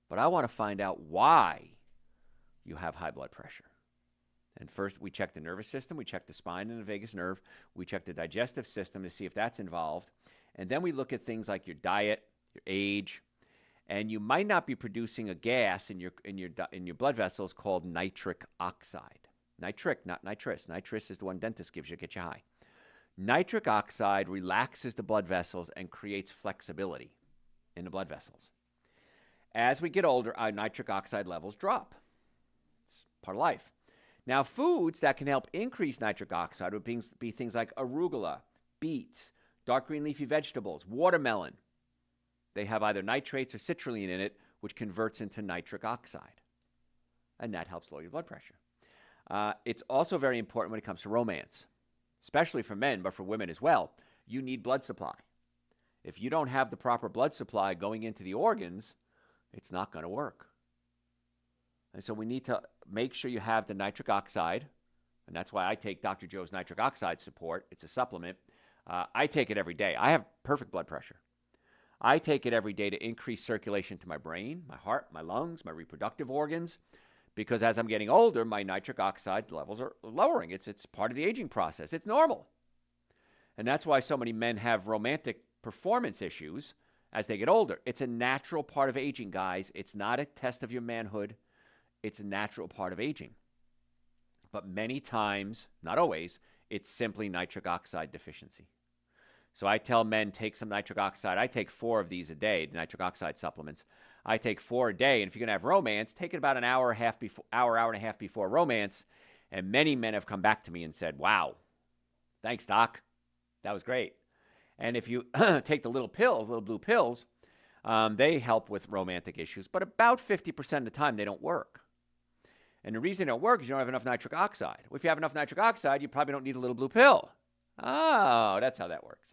But I want to find out why you have high blood pressure. And first, we check the nervous system, we check the spine and the vagus nerve, we check the digestive system to see if that's involved. And then we look at things like your diet, your age, and you might not be producing a gas in your blood vessels called nitric oxide. Nitric, not nitrous. Nitrous is the one dentist gives you to get you high. Nitric oxide relaxes the blood vessels and creates flexibility in the blood vessels. As we get older, our nitric oxide levels drop. It's part of life. Now, foods that can help increase nitric oxide would be things like arugula, beets, dark green leafy vegetables, watermelon. They have either nitrates or citrulline in it, which converts into nitric oxide. And that helps lower your blood pressure. It's also very important when it comes to romance, especially for men, but for women as well. You need blood supply. If you don't have the proper blood supply going into the organs, it's not going to work. And so we need to make sure you have the nitric oxide, and that's why I take Dr. Joe's nitric oxide support. It's a supplement. I take it every day. I have perfect blood pressure. I take it every day to increase circulation to my brain, my heart, my lungs, my reproductive organs, because as I'm getting older, my nitric oxide levels are lowering. It's part of the aging process. It's normal. And that's why so many men have romantic performance issues as they get older. It's a natural part of aging, guys. It's not a test of your manhood. It's a natural part of aging. But many times, not always, it's simply nitric oxide deficiency. So I tell men, take some nitric oxide. I take 4 of these a day, nitric oxide supplements. I take 4 a day, and if you're going to have romance, take it about an hour and a half before romance. And many men have come back to me and said, wow, thanks, doc. That was great. And if you take the little pills, little blue pills, they help with romantic issues. But about 50% of the time, they don't work. And the reason they don't work is you don't have enough nitric oxide. Well, if you have enough nitric oxide, you probably don't need a little blue pill. Oh, that's how that works.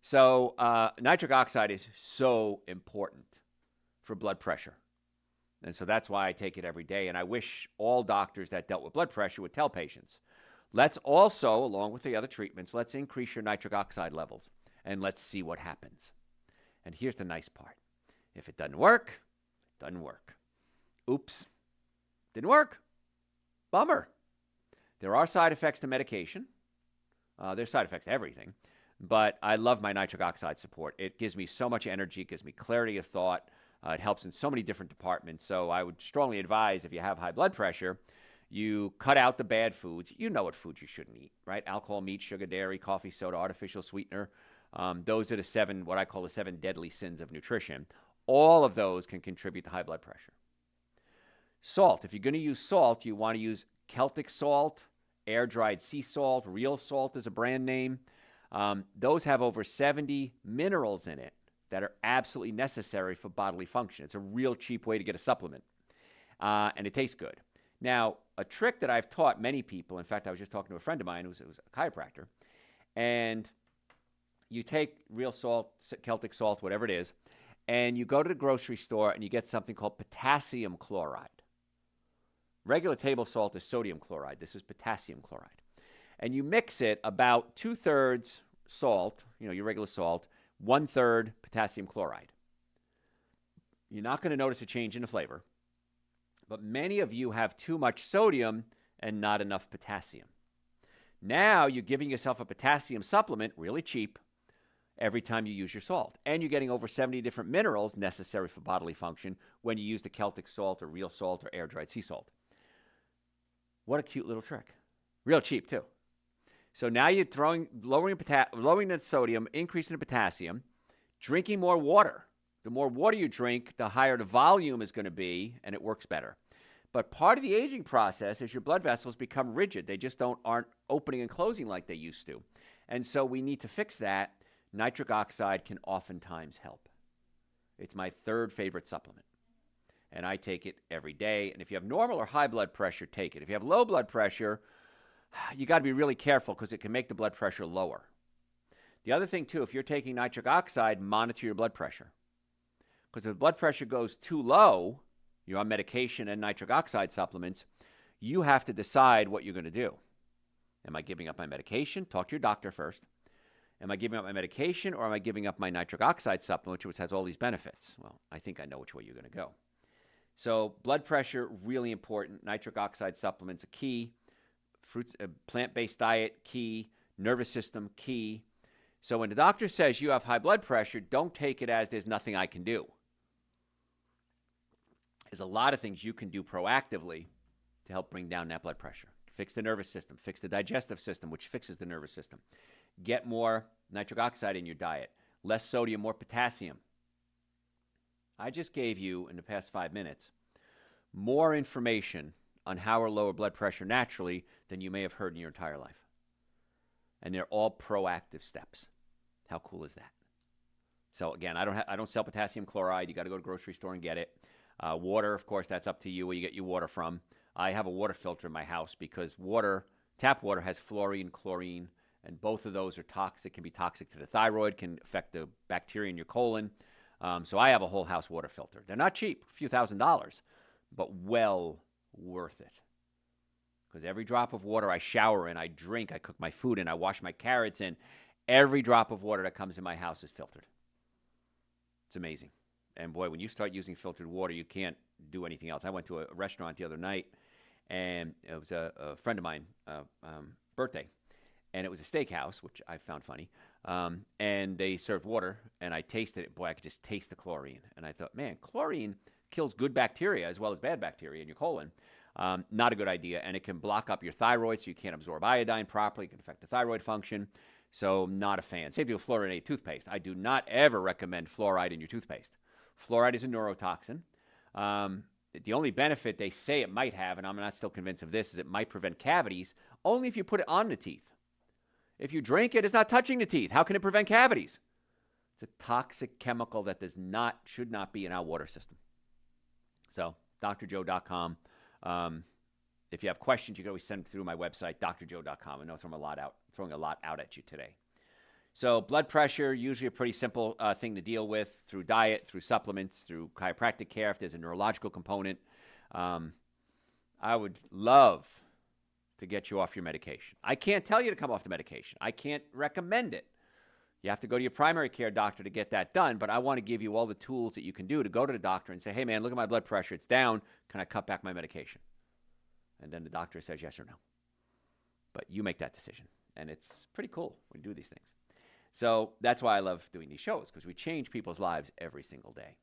So nitric oxide is so important for blood pressure. And so that's why I take it every day. And I wish all doctors that dealt with blood pressure would tell patients, let's also, along with the other treatments, let's increase your nitric oxide levels and let's see what happens. And here's the nice part. If it doesn't work, it doesn't work. Oops. Didn't work. Bummer. There are side effects to medication. There's side effects to everything. But I love my nitric oxide support. It gives me so much energy. It gives me clarity of thought. It helps in so many different departments. So I would strongly advise, if you have high blood pressure, you cut out the bad foods. You know what foods you shouldn't eat, right? Alcohol, meat, sugar, dairy, coffee, soda, artificial sweetener. Those are the 7, what I call the 7 deadly sins of nutrition. All of those can contribute to high blood pressure. Salt. If you're going to use salt, you want to use Celtic salt, air-dried sea salt. Real salt is a brand name. Those have over 70 minerals in it that are absolutely necessary for bodily function. It's a real cheap way to get a supplement. And it tastes good. Now, a trick that I've taught many people, in fact, I was just talking to a friend of mine who's a chiropractor, and you take real salt, Celtic salt, whatever it is, and you go to the grocery store and you get something called potassium chloride. Regular table salt is sodium chloride. This is potassium chloride. And you mix it about 2/3 salt, your regular salt, 1/3 potassium chloride. You're not going to notice a change in the flavor. But many of you have too much sodium and not enough potassium. Now you're giving yourself a potassium supplement, really cheap, every time you use your salt. And you're getting over 70 different minerals necessary for bodily function when you use the Celtic salt or real salt or air-dried sea salt. What a cute little trick. Real cheap, too. So now you're lowering the sodium, increasing the potassium, drinking more water. The more water you drink, the higher the volume is going to be, and it works better. But part of the aging process is your blood vessels become rigid. They just aren't opening and closing like they used to. And so we need to fix that. Nitric oxide can oftentimes help. It's my third favorite supplement. And I take it every day. And if you have normal or high blood pressure, take it. If you have low blood pressure, you got to be really careful because it can make the blood pressure lower. The other thing, too, if you're taking nitric oxide, monitor your blood pressure. Because if the blood pressure goes too low, you're on medication and nitric oxide supplements, you have to decide what you're going to do. Am I giving up my medication? Talk to your doctor first. Am I giving up my medication or am I giving up my nitric oxide supplement, which has all these benefits? Well, I think I know which way you're going to go. So blood pressure, really important. Nitric oxide supplements are key. Fruits, plant-based diet, key. Nervous system, key. So when the doctor says you have high blood pressure, don't take it as there's nothing I can do. There's a lot of things you can do proactively to help bring down that blood pressure. Fix the nervous system, fix the digestive system, which fixes the nervous system. Get more nitric oxide in your diet, less sodium, more potassium. I just gave you, in the past 5 minutes, more information on how to lower blood pressure naturally than you may have heard in your entire life. And they're all proactive steps. How cool is that? So again, I don't sell potassium chloride. You got to go to the grocery store and get it. Water, of course, that's up to you where you get your water from. I have a water filter in my house because tap water has fluorine, chlorine, and both of those are toxic, can be toxic to the thyroid, can affect the bacteria in your colon. So I have a whole house water filter. They're not cheap, a few $1,000s, but well worth it. Because every drop of water I shower in, I drink, I cook my food in, I wash my carrots in, every drop of water that comes in my house is filtered. It's amazing. And boy, when you start using filtered water, you can't do anything else. I went to a restaurant the other night, and it was a friend of mine, birthday, and it was a steakhouse, which I found funny. And they served water, and I tasted it. Boy, I could just taste the chlorine. And I thought, man, chlorine kills good bacteria as well as bad bacteria in your colon. Not a good idea, and it can block up your thyroid so you can't absorb iodine properly. It can affect the thyroid function. So not a fan. Same deal with fluorinated toothpaste. I do not ever recommend fluoride in your toothpaste. Fluoride is a neurotoxin. The only benefit they say it might have, and I'm not still convinced of this, is it might prevent cavities only if you put it on the teeth. If you drink it, it's not touching the teeth. How can it prevent cavities? It's a toxic chemical that should not be in our water system. So, drjoe.com. If you have questions, you can always send them through my website, drjoe.com. I know I'm throwing a lot out at you today. So blood pressure, usually a pretty simple thing to deal with through diet, through supplements, through chiropractic care if there's a neurological component. I would love to get you off your medication. I can't tell you to come off the medication. I can't recommend it. You have to go to your primary care doctor to get that done, but I want to give you all the tools that you can do to go to the doctor and say, hey, man, look at my blood pressure. It's down. Can I cut back my medication? And then the doctor says yes or no. But you make that decision, and it's pretty cool when you do these things. So that's why I love doing these shows, because we change people's lives every single day.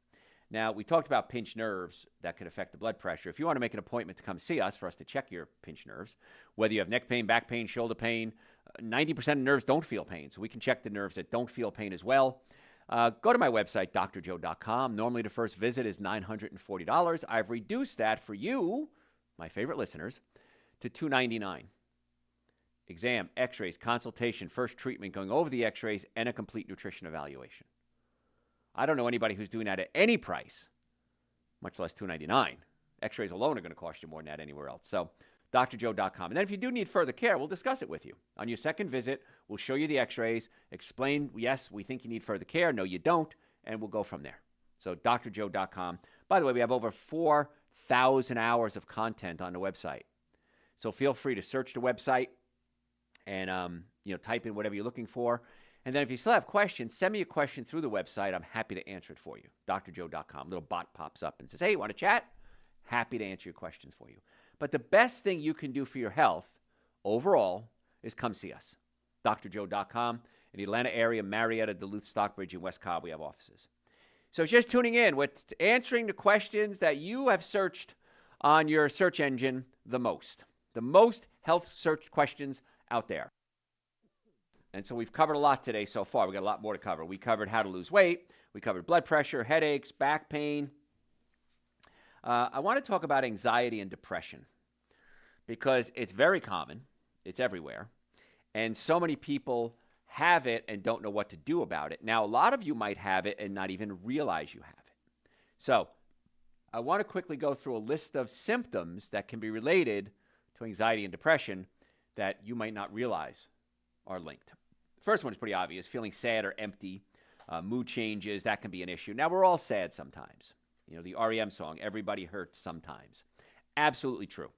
Now, we talked about pinched nerves that could affect the blood pressure. If you want to make an appointment to come see us for us to check your pinched nerves, whether you have neck pain, back pain, shoulder pain, 90% of nerves don't feel pain, so we can check the nerves that don't feel pain as well. Go to my website, drjoe.com. Normally, the first visit is $940. I've reduced that for you, my favorite listeners, to $299. Exam, x-rays, consultation, first treatment, going over the x-rays, and a complete nutrition evaluation. I don't know anybody who's doing that at any price, much less $299. X-rays alone are going to cost you more than that anywhere else. So, drjoe.com. And then if you do need further care, we'll discuss it with you. On your second visit, we'll show you the x-rays, explain, yes, we think you need further care, no, you don't, and we'll go from there. So, drjoe.com. By the way, we have over 4,000 hours of content on the website. So feel free to search the website and type in whatever you're looking for. And then if you still have questions, send me a question through the website. I'm happy to answer it for you. drjoe.com. A little bot pops up and says, hey, you want to chat? Happy to answer your questions for you. But the best thing you can do for your health overall is come see us. drjoe.com. In the Atlanta area, Marietta, Duluth, Stockbridge, and West Cobb, we have offices. So just tuning in, we're answering the questions that you have searched on your search engine the most health search questions out there. And so we've covered a lot today so far. We got a lot more to cover. We covered how to lose weight. We covered blood pressure, headaches, back pain. I want to talk about anxiety and depression because it's very common. It's everywhere. And so many people have it and don't know what to do about it. Now, a lot of you might have it and not even realize you have it. So I want to quickly go through a list of symptoms that can be related to anxiety and depression that you might not realize are linked. The first one is pretty obvious, feeling sad or empty, mood changes, that can be an issue. Now, we're all sad sometimes. You know, the REM song, Everybody Hurts Sometimes. Absolutely true.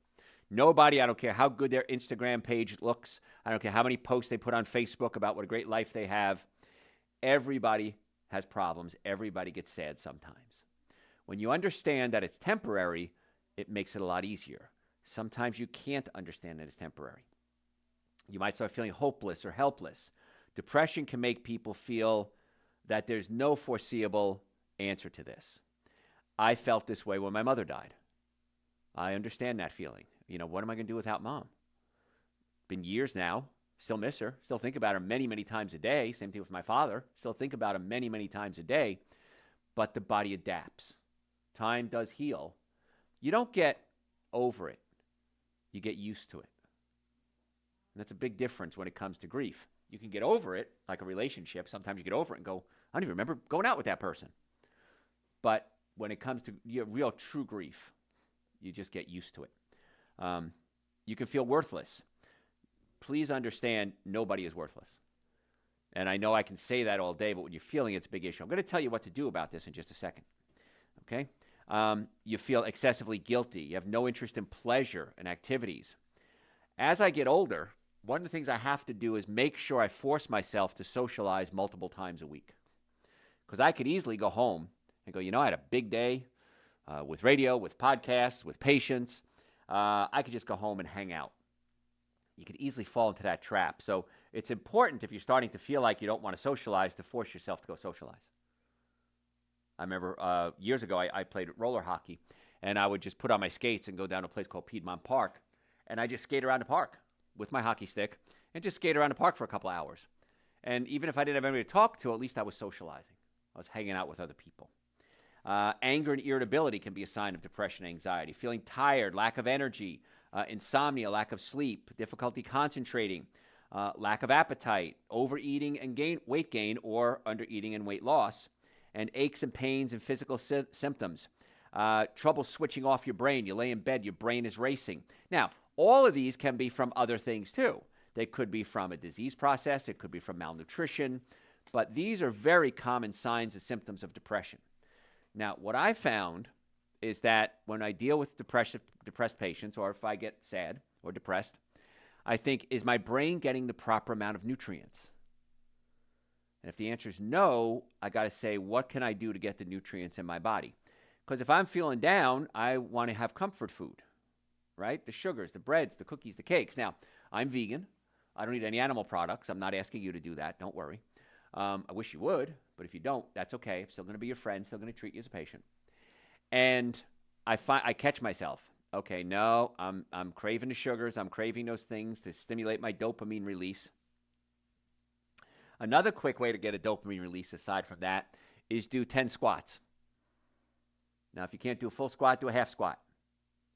Nobody, I don't care how good their Instagram page looks, I don't care how many posts they put on Facebook about what a great life they have, everybody has problems. Everybody gets sad sometimes. When you understand that it's temporary, it makes it a lot easier. Sometimes you can't understand that it's temporary. You might start feeling hopeless or helpless. Depression can make people feel that there's no foreseeable answer to this. I felt this way when my mother died. I understand that feeling. You know, what am I going to do without mom? Been years now. Still miss her. Still think about her many, many times a day. Same thing with my father. Still think about him many, many times a day. But the body adapts. Time does heal. You don't get over it. You get used to it. And that's a big difference when it comes to grief. You can get over it, like a relationship. Sometimes you get over it and go, I don't even remember going out with that person. But when it comes to real, true grief, you just get used to it. You can feel worthless. Please understand, nobody is worthless. And I know I can say that all day, but when you're feeling it's a big issue. I'm going to tell you what to do about this in just a second. Okay? You feel excessively guilty. You have no interest in pleasure and activities. As I get older, one of the things I have to do is make sure I force myself to socialize multiple times a week. Because I could easily go home and go, you know, I had a big day with radio, with podcasts, with patients. I could just go home and hang out. You could easily fall into that trap. So it's important if you're starting to feel like you don't want to socialize to force yourself to go socialize. I remember years ago I played roller hockey, and I would just put on my skates and go down to a place called Piedmont Park, and I just skate around the park with my hockey stick and just skate around the park for a couple hours. And even if I didn't have anybody to talk to, at least I was socializing. I was hanging out with other people. Anger and irritability can be a sign of depression and anxiety. Feeling tired, lack of energy, insomnia, lack of sleep, difficulty concentrating, lack of appetite, overeating and weight gain or undereating and weight loss, and aches and pains and physical symptoms. Trouble switching off your brain. You lay in bed, your brain is racing. Now, all of these can be from other things too. They could be from a disease process. It could be from malnutrition. But these are very common signs and symptoms of depression. Now, what I found is that when I deal with depressed patients, or if I get sad or depressed, I think, is my brain getting the proper amount of nutrients? And if the answer is no, I got to say, what can I do to get the nutrients in my body? Because if I'm feeling down, I want to have comfort food, right? The sugars, the breads, the cookies, the cakes. Now, I'm vegan. I don't eat any animal products. I'm not asking you to do that. Don't worry. I wish you would, but if you don't, that's okay. I'm still going to be your friend, still going to treat you as a patient. And I catch myself. Okay, no, I'm craving the sugars. I'm craving those things to stimulate my dopamine release. Another quick way to get a dopamine release aside from that is do 10 squats. Now, if you can't do a full squat, do a half squat.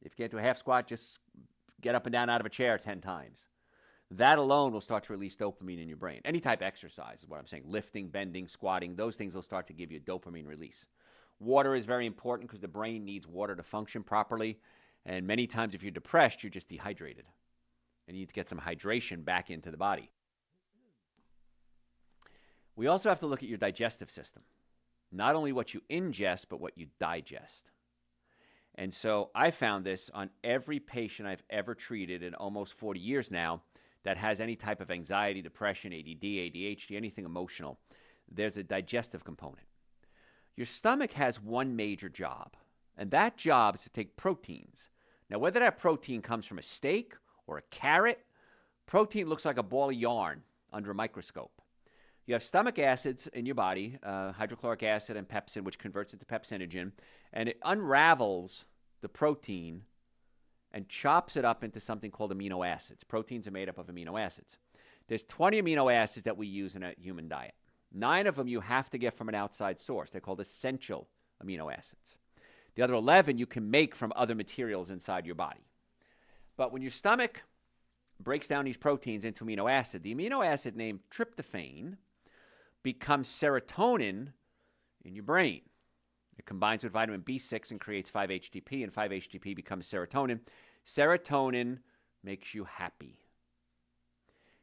If you can't do a half squat, just get up and down out of a chair 10 times. That alone will start to release dopamine in your brain. Any type of exercise is what I'm saying. Lifting, bending, squatting, those things will start to give you a dopamine release. Water is very important because the brain needs water to function properly. And many times if you're depressed, you're just dehydrated. And you need to get some hydration back into the body. We also have to look at your digestive system. Not only what you ingest, but what you digest. And so I found this on every patient I've ever treated in almost 40 years now that has any type of anxiety, depression, ADD, ADHD, anything emotional. There's a digestive component. Your stomach has one major job, and that job is to take proteins, Now, whether that protein comes from a steak or a carrot, protein looks like a ball of yarn under a microscope. You have stomach acids in your body, hydrochloric acid and pepsin, which converts it to pepsinogen, and it unravels the protein and chops it up into something called amino acids. Proteins are made up of amino acids. There's 20 amino acids that we use in a human diet. 9 of them you have to get from an outside source. They're called essential amino acids. The other 11 you can make from other materials inside your body. But when your stomach breaks down these proteins into amino acid, the amino acid named tryptophan becomes serotonin in your brain. It combines with vitamin B6 and creates 5-HTP, and 5-HTP becomes serotonin. Serotonin makes you happy.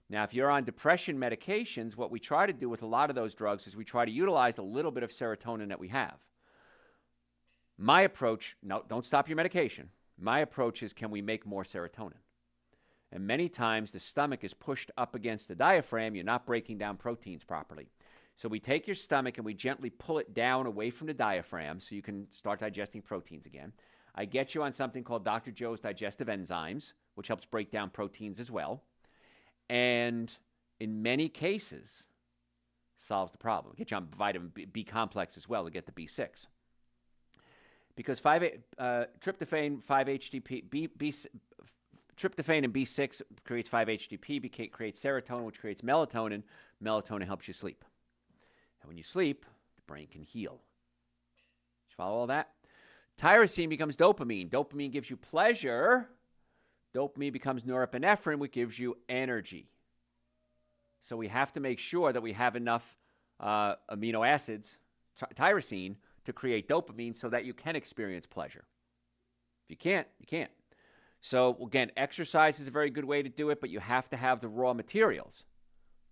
Now, if you're on depression medications, what we try to do with a lot of those drugs is we try to utilize a little bit of serotonin that we have. My approach, no, don't stop your medication. My approach is, can we make more serotonin? And many times the stomach is pushed up against the diaphragm. You're not breaking down proteins properly. So we take your stomach and we gently pull it down away from the diaphragm so you can start digesting proteins again. I get you on something called Dr. Joe's Digestive Enzymes, which helps break down proteins as well. And in many cases, solves the problem. Get you on vitamin B complex as well to get the B6. Because tryptophan, 5-HTP, tryptophan and B6 creates 5-HTP, creates serotonin, which creates melatonin. Melatonin helps you sleep. And when you sleep, the brain can heal. Did you follow all that? Tyrosine becomes dopamine. Dopamine gives you pleasure. Dopamine becomes norepinephrine, which gives you energy. So we have to make sure that we have enough amino acids, tyrosine, to create dopamine so that you can experience pleasure. If you can't, you can't. So again, exercise is a very good way to do it, but you have to have the raw materials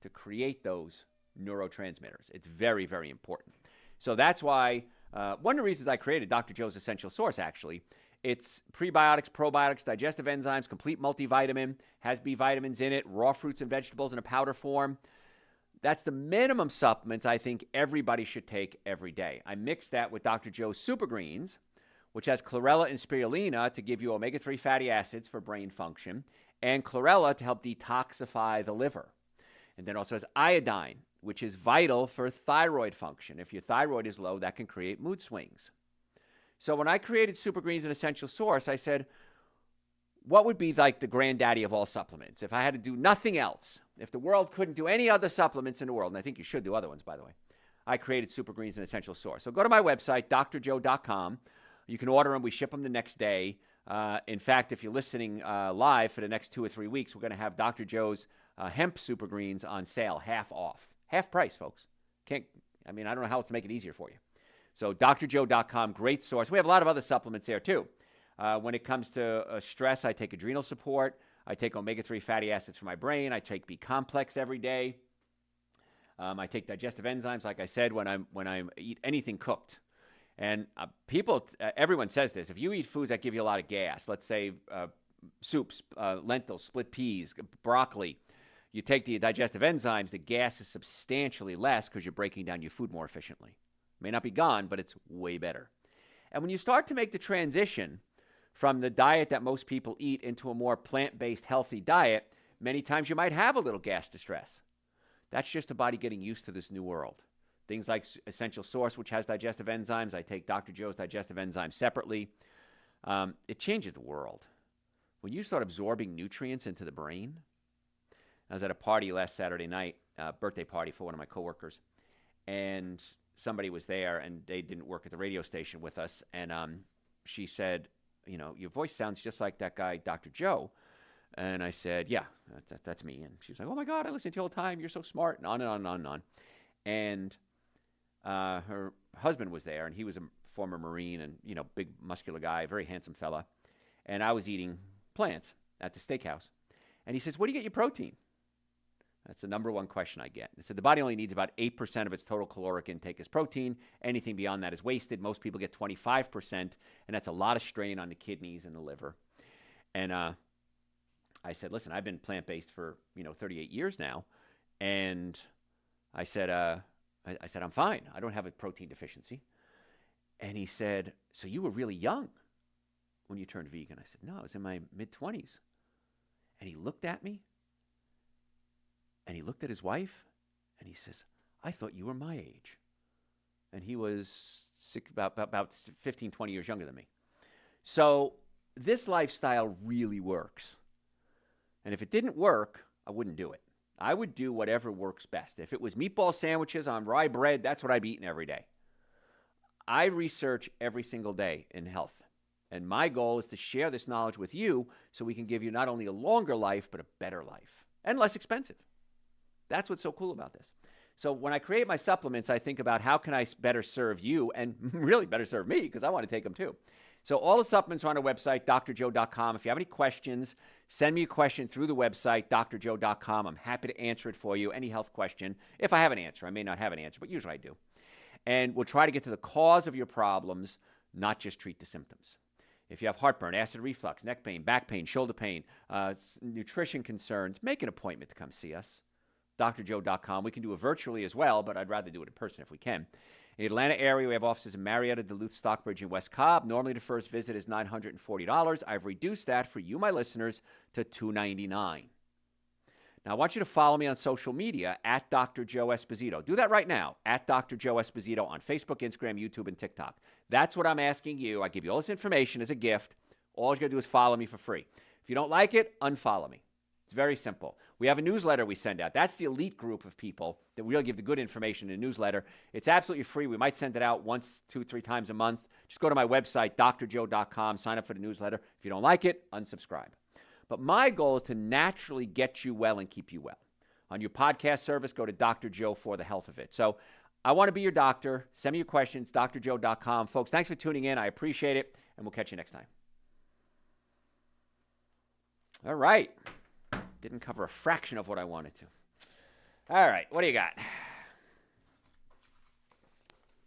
to create those neurotransmitters. It's very, very important. So that's why one of the reasons I created Dr. Joe's Essential Source, actually, it's prebiotics, probiotics, digestive enzymes, complete multivitamin, has B vitamins in it, raw fruits and vegetables in a powder form. That's the minimum supplements I think everybody should take every day. I mix that with Dr. Joe's Super Greens, which has chlorella and spirulina to give you omega-3 fatty acids for brain function, and chlorella to help detoxify the liver. And then also has iodine, which is vital for thyroid function. If your thyroid is low, that can create mood swings. So when I created Super Greens, an essential source, I said, what would be like the granddaddy of all supplements? If I had to do nothing else, if the world couldn't do any other supplements in the world, and I think you should do other ones, by the way, I created Super Greens, an essential source. So go to my website, drjoe.com. You can order them. We ship them the next day. In fact, if you're listening live for the next 2 or 3 weeks, we're going to have Dr. Joe's hemp Super Greens on sale, half off. Half price, folks. I don't know how else to make it easier for you. So drjoe.com, great source. We have a lot of other supplements there, too. When it comes to stress, I take adrenal support. I take omega-3 fatty acids for my brain. I take B complex every day. I take digestive enzymes, like I said, when I eat anything cooked. And everyone says this. If you eat foods that give you a lot of gas, let's say soups, lentils, split peas, broccoli, you take the digestive enzymes, the gas is substantially less because you're breaking down your food more efficiently. It may not be gone, but it's way better. And when you start to make the transition from the diet that most people eat into a more plant-based, healthy diet, many times you might have a little gas distress. That's just the body getting used to this new world. Things like Essential Source, which has digestive enzymes. I take Dr. Joe's digestive enzymes separately. It changes the world. When you start absorbing nutrients into the brain, I was at a party last Saturday night, birthday party for one of my coworkers, and somebody was there, and they didn't work at the radio station with us, and she said, your voice sounds just like that guy, Dr. Joe. And I said, yeah, that's me. And she was like, oh, my God, I listen to you all the time. You're so smart, and on and on and on and on. And her husband was there, and he was a former Marine and, big muscular guy, very handsome fella. And I was eating plants at the steakhouse. And he says, where do you get your protein? That's the number one question I get. It said the body only needs about 8% of its total caloric intake as protein. Anything beyond that is wasted. Most people get 25%, and that's a lot of strain on the kidneys and the liver. And I said, listen, I've been plant-based for 38 years now, and I said, I'm fine. I don't have a protein deficiency. And he said, so you were really young. when you turned vegan? I said, no, I was in my mid-20s. And he looked at me, and he looked at his wife, and he says, I thought you were my age. And he was about 15, 20 years younger than me. So this lifestyle really works. And if it didn't work, I wouldn't do it. I would do whatever works best. If it was meatball sandwiches on rye bread, that's what I'd be eating every day. I research every single day in health. And my goal is to share this knowledge with you so we can give you not only a longer life, but a better life and less expensive. That's what's so cool about this. So when I create my supplements, I think about how can I better serve you and really better serve me because I want to take them too. So all the supplements are on our website, drjoe.com. If you have any questions, send me a question through the website, drjoe.com. I'm happy to answer it for you, any health question. If I have an answer, I may not have an answer, but usually I do. And we'll try to get to the cause of your problems, not just treat the symptoms. If you have heartburn, acid reflux, neck pain, back pain, shoulder pain, nutrition concerns, make an appointment to come see us. drjoe.com. We can do it virtually as well, but I'd rather do it in person if we can. In the Atlanta area, we have offices in Marietta, Duluth, Stockbridge, and West Cobb. Normally, the first visit is $940. I've reduced that for you, my listeners, to $299. Now, I want you to follow me on social media at Dr. Joe Esposito. Do that right now, at Dr. Joe Esposito on Facebook, Instagram, YouTube, and TikTok. That's what I'm asking you. I give you all this information as a gift. All you got to do is follow me for free. If you don't like it, unfollow me. It's very simple. We have a newsletter we send out. That's the elite group of people that really give the good information in a newsletter. It's absolutely free. We might send it out once, 2, 3 times a month. Just go to my website, drjoe.com, sign up for the newsletter. If you don't like it, unsubscribe. But my goal is to naturally get you well and keep you well. On your podcast service, go to Dr. Joe for the health of it. So I want to be your doctor. Send me your questions, drjoe.com. Folks, thanks for tuning in. I appreciate it, and we'll catch you next time. All right. Didn't cover a fraction of what I wanted to. All right, what do you got?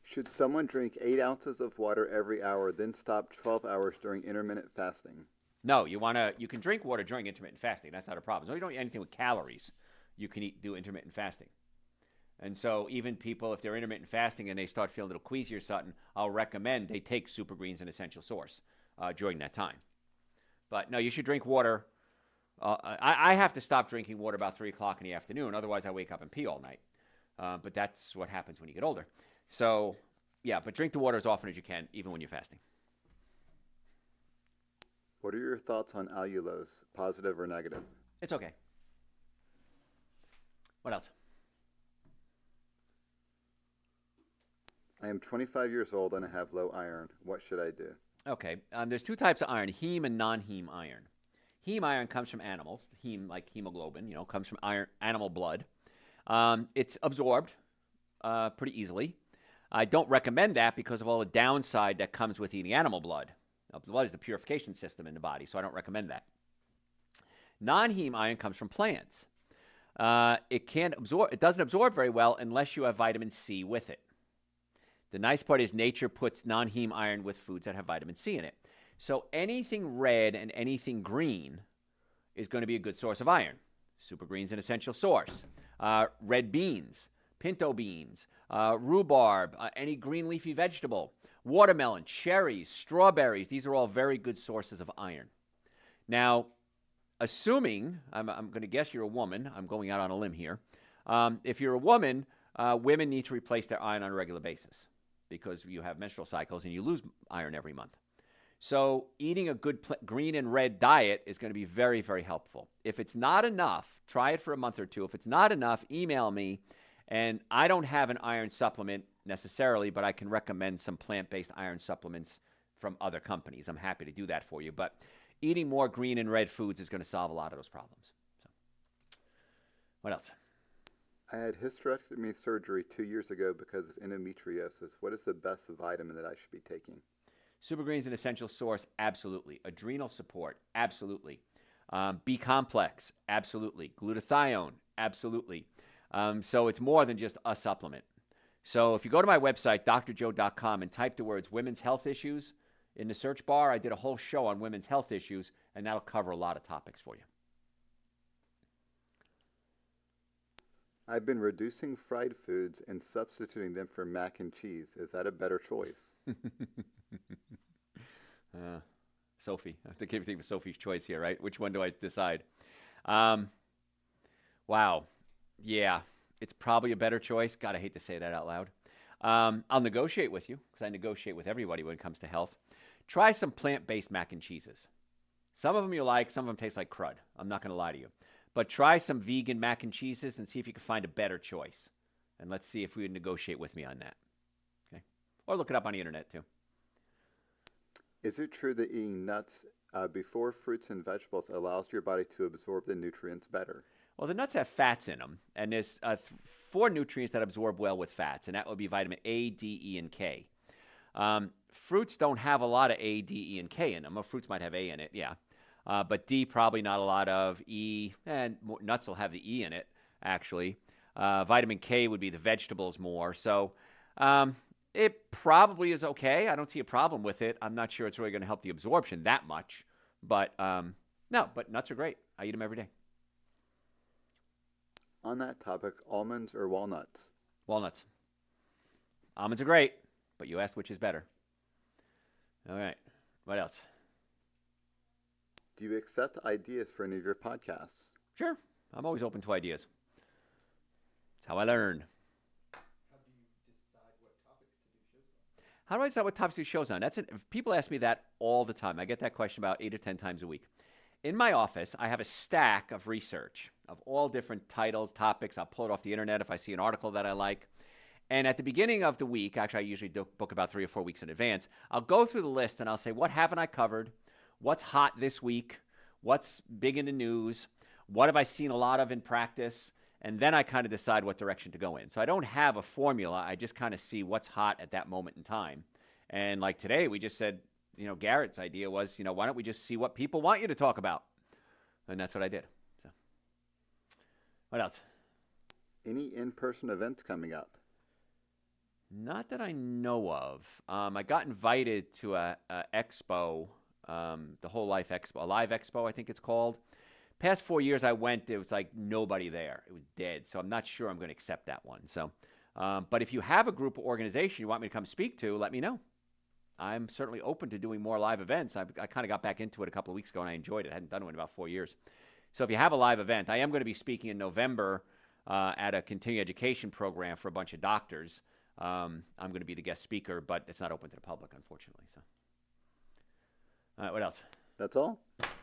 Should someone drink 8 ounces of water every hour, then stop 12 hours during intermittent fasting? No, you can drink water during intermittent fasting. That's not a problem. So you don't eat anything with calories. You can do intermittent fasting. And so even people, if they're intermittent fasting and they start feeling a little queasy or something, I'll recommend they take Super Greens and Essential Source during that time. But no, you should drink water. I have to stop drinking water about 3 o'clock in the afternoon. Otherwise, I wake up and pee all night. But that's what happens when you get older. So, yeah, but drink the water as often as you can, even when you're fasting. What are your thoughts on allulose, positive or negative? It's okay. What else? I am 25 years old and I have low iron. What should I do? Okay. There's 2 types of iron, heme and non-heme iron. Heme iron comes from animals. Heme, like hemoglobin, comes from animal blood. It's absorbed pretty easily. I don't recommend that because of all the downside that comes with eating animal blood. Blood is the purification system in the body, so I don't recommend that. Non-heme iron comes from plants. It doesn't absorb very well unless you have vitamin C with it. The nice part is nature puts non-heme iron with foods that have vitamin C in it. So anything red and anything green is going to be a good source of iron. Super Greens, an essential source. Red beans, pinto beans, rhubarb, any green leafy vegetable, watermelon, cherries, strawberries. These are all very good sources of iron. Now, assuming, I'm going to guess you're a woman. I'm going out on a limb here. If you're a woman, women need to replace their iron on a regular basis because you have menstrual cycles and you lose iron every month. So eating a good green and red diet is going to be very, very helpful. If it's not enough, try it for a month or 2. If it's not enough, email me. And I don't have an iron supplement necessarily, but I can recommend some plant-based iron supplements from other companies. I'm happy to do that for you. But eating more green and red foods is going to solve a lot of those problems. So, what else? I had hysterectomy surgery 2 years ago because of endometriosis. What is the best vitamin that I should be taking? Super Greens, an essential source, absolutely. Adrenal support, absolutely. B-complex, absolutely. Glutathione, absolutely. So it's more than just a supplement. So if you go to my website, drjoe.com, and type the words women's health issues in the search bar, I did a whole show on women's health issues, and that'll cover a lot of topics for you. I've been reducing fried foods and substituting them for mac and cheese. Is that a better choice? Sophie. I have to give you Sophie's choice here, right? Which one do I decide? Wow. Yeah, it's probably a better choice. God, I hate to say that out loud. I'll negotiate with you because I negotiate with everybody when it comes to health. Try some plant-based mac and cheeses. Some of them you like, some of them taste like crud. I'm not going to lie to you. But try some vegan mac and cheeses and see if you can find a better choice. And let's see if we would negotiate with me on that. Okay? Or look it up on the internet too. Is it true that eating nuts before fruits and vegetables allows your body to absorb the nutrients better? Well, the nuts have fats in them, and there's 4 nutrients that absorb well with fats, and that would be vitamin A, D, E, and K. Fruits don't have a lot of A, D, E, and K in them. Well, fruits might have A in it, yeah. But D, probably not a lot of. E, and nuts will have the E in it, actually. Vitamin K would be the vegetables more. So it probably is okay. I don't see a problem with it. I'm not sure it's really going to help the absorption that much. But no, but nuts are great. I eat them every day. On that topic, almonds or walnuts? Walnuts. Almonds are great, but you asked which is better. All right. What else? Do you accept ideas for any of your podcasts? Sure. I'm always open to ideas. It's how I learn. How do you decide what topics to do shows on? How do I decide what topics to do shows on? People ask me that all the time. I get that question about 8 or 10 times a week. In my office, I have a stack of research of all different titles, topics. I'll pull it off the internet if I see an article that I like. And at the beginning of the week, actually I usually book about 3 or 4 weeks in advance, I'll go through the list and I'll say, what haven't I covered? What's hot this week? What's big in the news? What have I seen a lot of in practice? And then I kind of decide what direction to go in. So I don't have a formula. I just kind of see what's hot at that moment in time. And like today, we just said, Garrett's idea was, why don't we just see what people want you to talk about? And that's what I did. So, what else? Any in-person events coming up? Not that I know of. I got invited to a expo, the Whole Life Expo, a live expo, I think it's called. Past 4 years I went, there was like nobody there. It was dead. So I'm not sure I'm going to accept that one. So, but if you have a group or organization you want me to come speak to, let me know. I'm certainly open to doing more live events. I kind of got back into it a couple of weeks ago, and I enjoyed it. I hadn't done it in about 4 years. So if you have a live event, I am going to be speaking in November at a continuing education program for a bunch of doctors. I'm going to be the guest speaker, but it's not open to the public, unfortunately. So, all right, what else? That's all?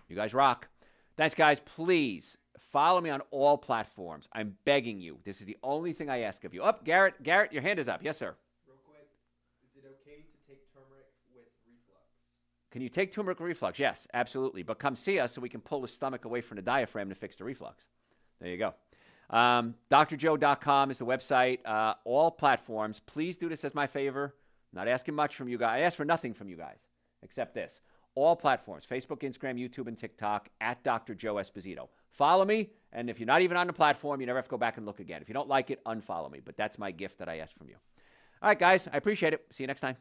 You guys rock. Thanks, guys. Please follow me on all platforms. I'm begging you. This is the only thing I ask of you. Up, Garrett, your hand is up. Yes, sir. Real quick, is it okay to take turmeric with reflux? Can you take turmeric with reflux? Yes, absolutely. But come see us so we can pull the stomach away from the diaphragm to fix the reflux. There you go. drjoe.com is the website. All platforms. Please do this as my favor. I'm not asking much from you guys. I ask for nothing from you guys except this. All platforms, Facebook, Instagram, YouTube, and TikTok, at Dr. Joe Esposito. Follow me, and if you're not even on the platform, you never have to go back and look again. If you don't like it, unfollow me. But that's my gift that I ask from you. All right, guys, I appreciate it. See you next time.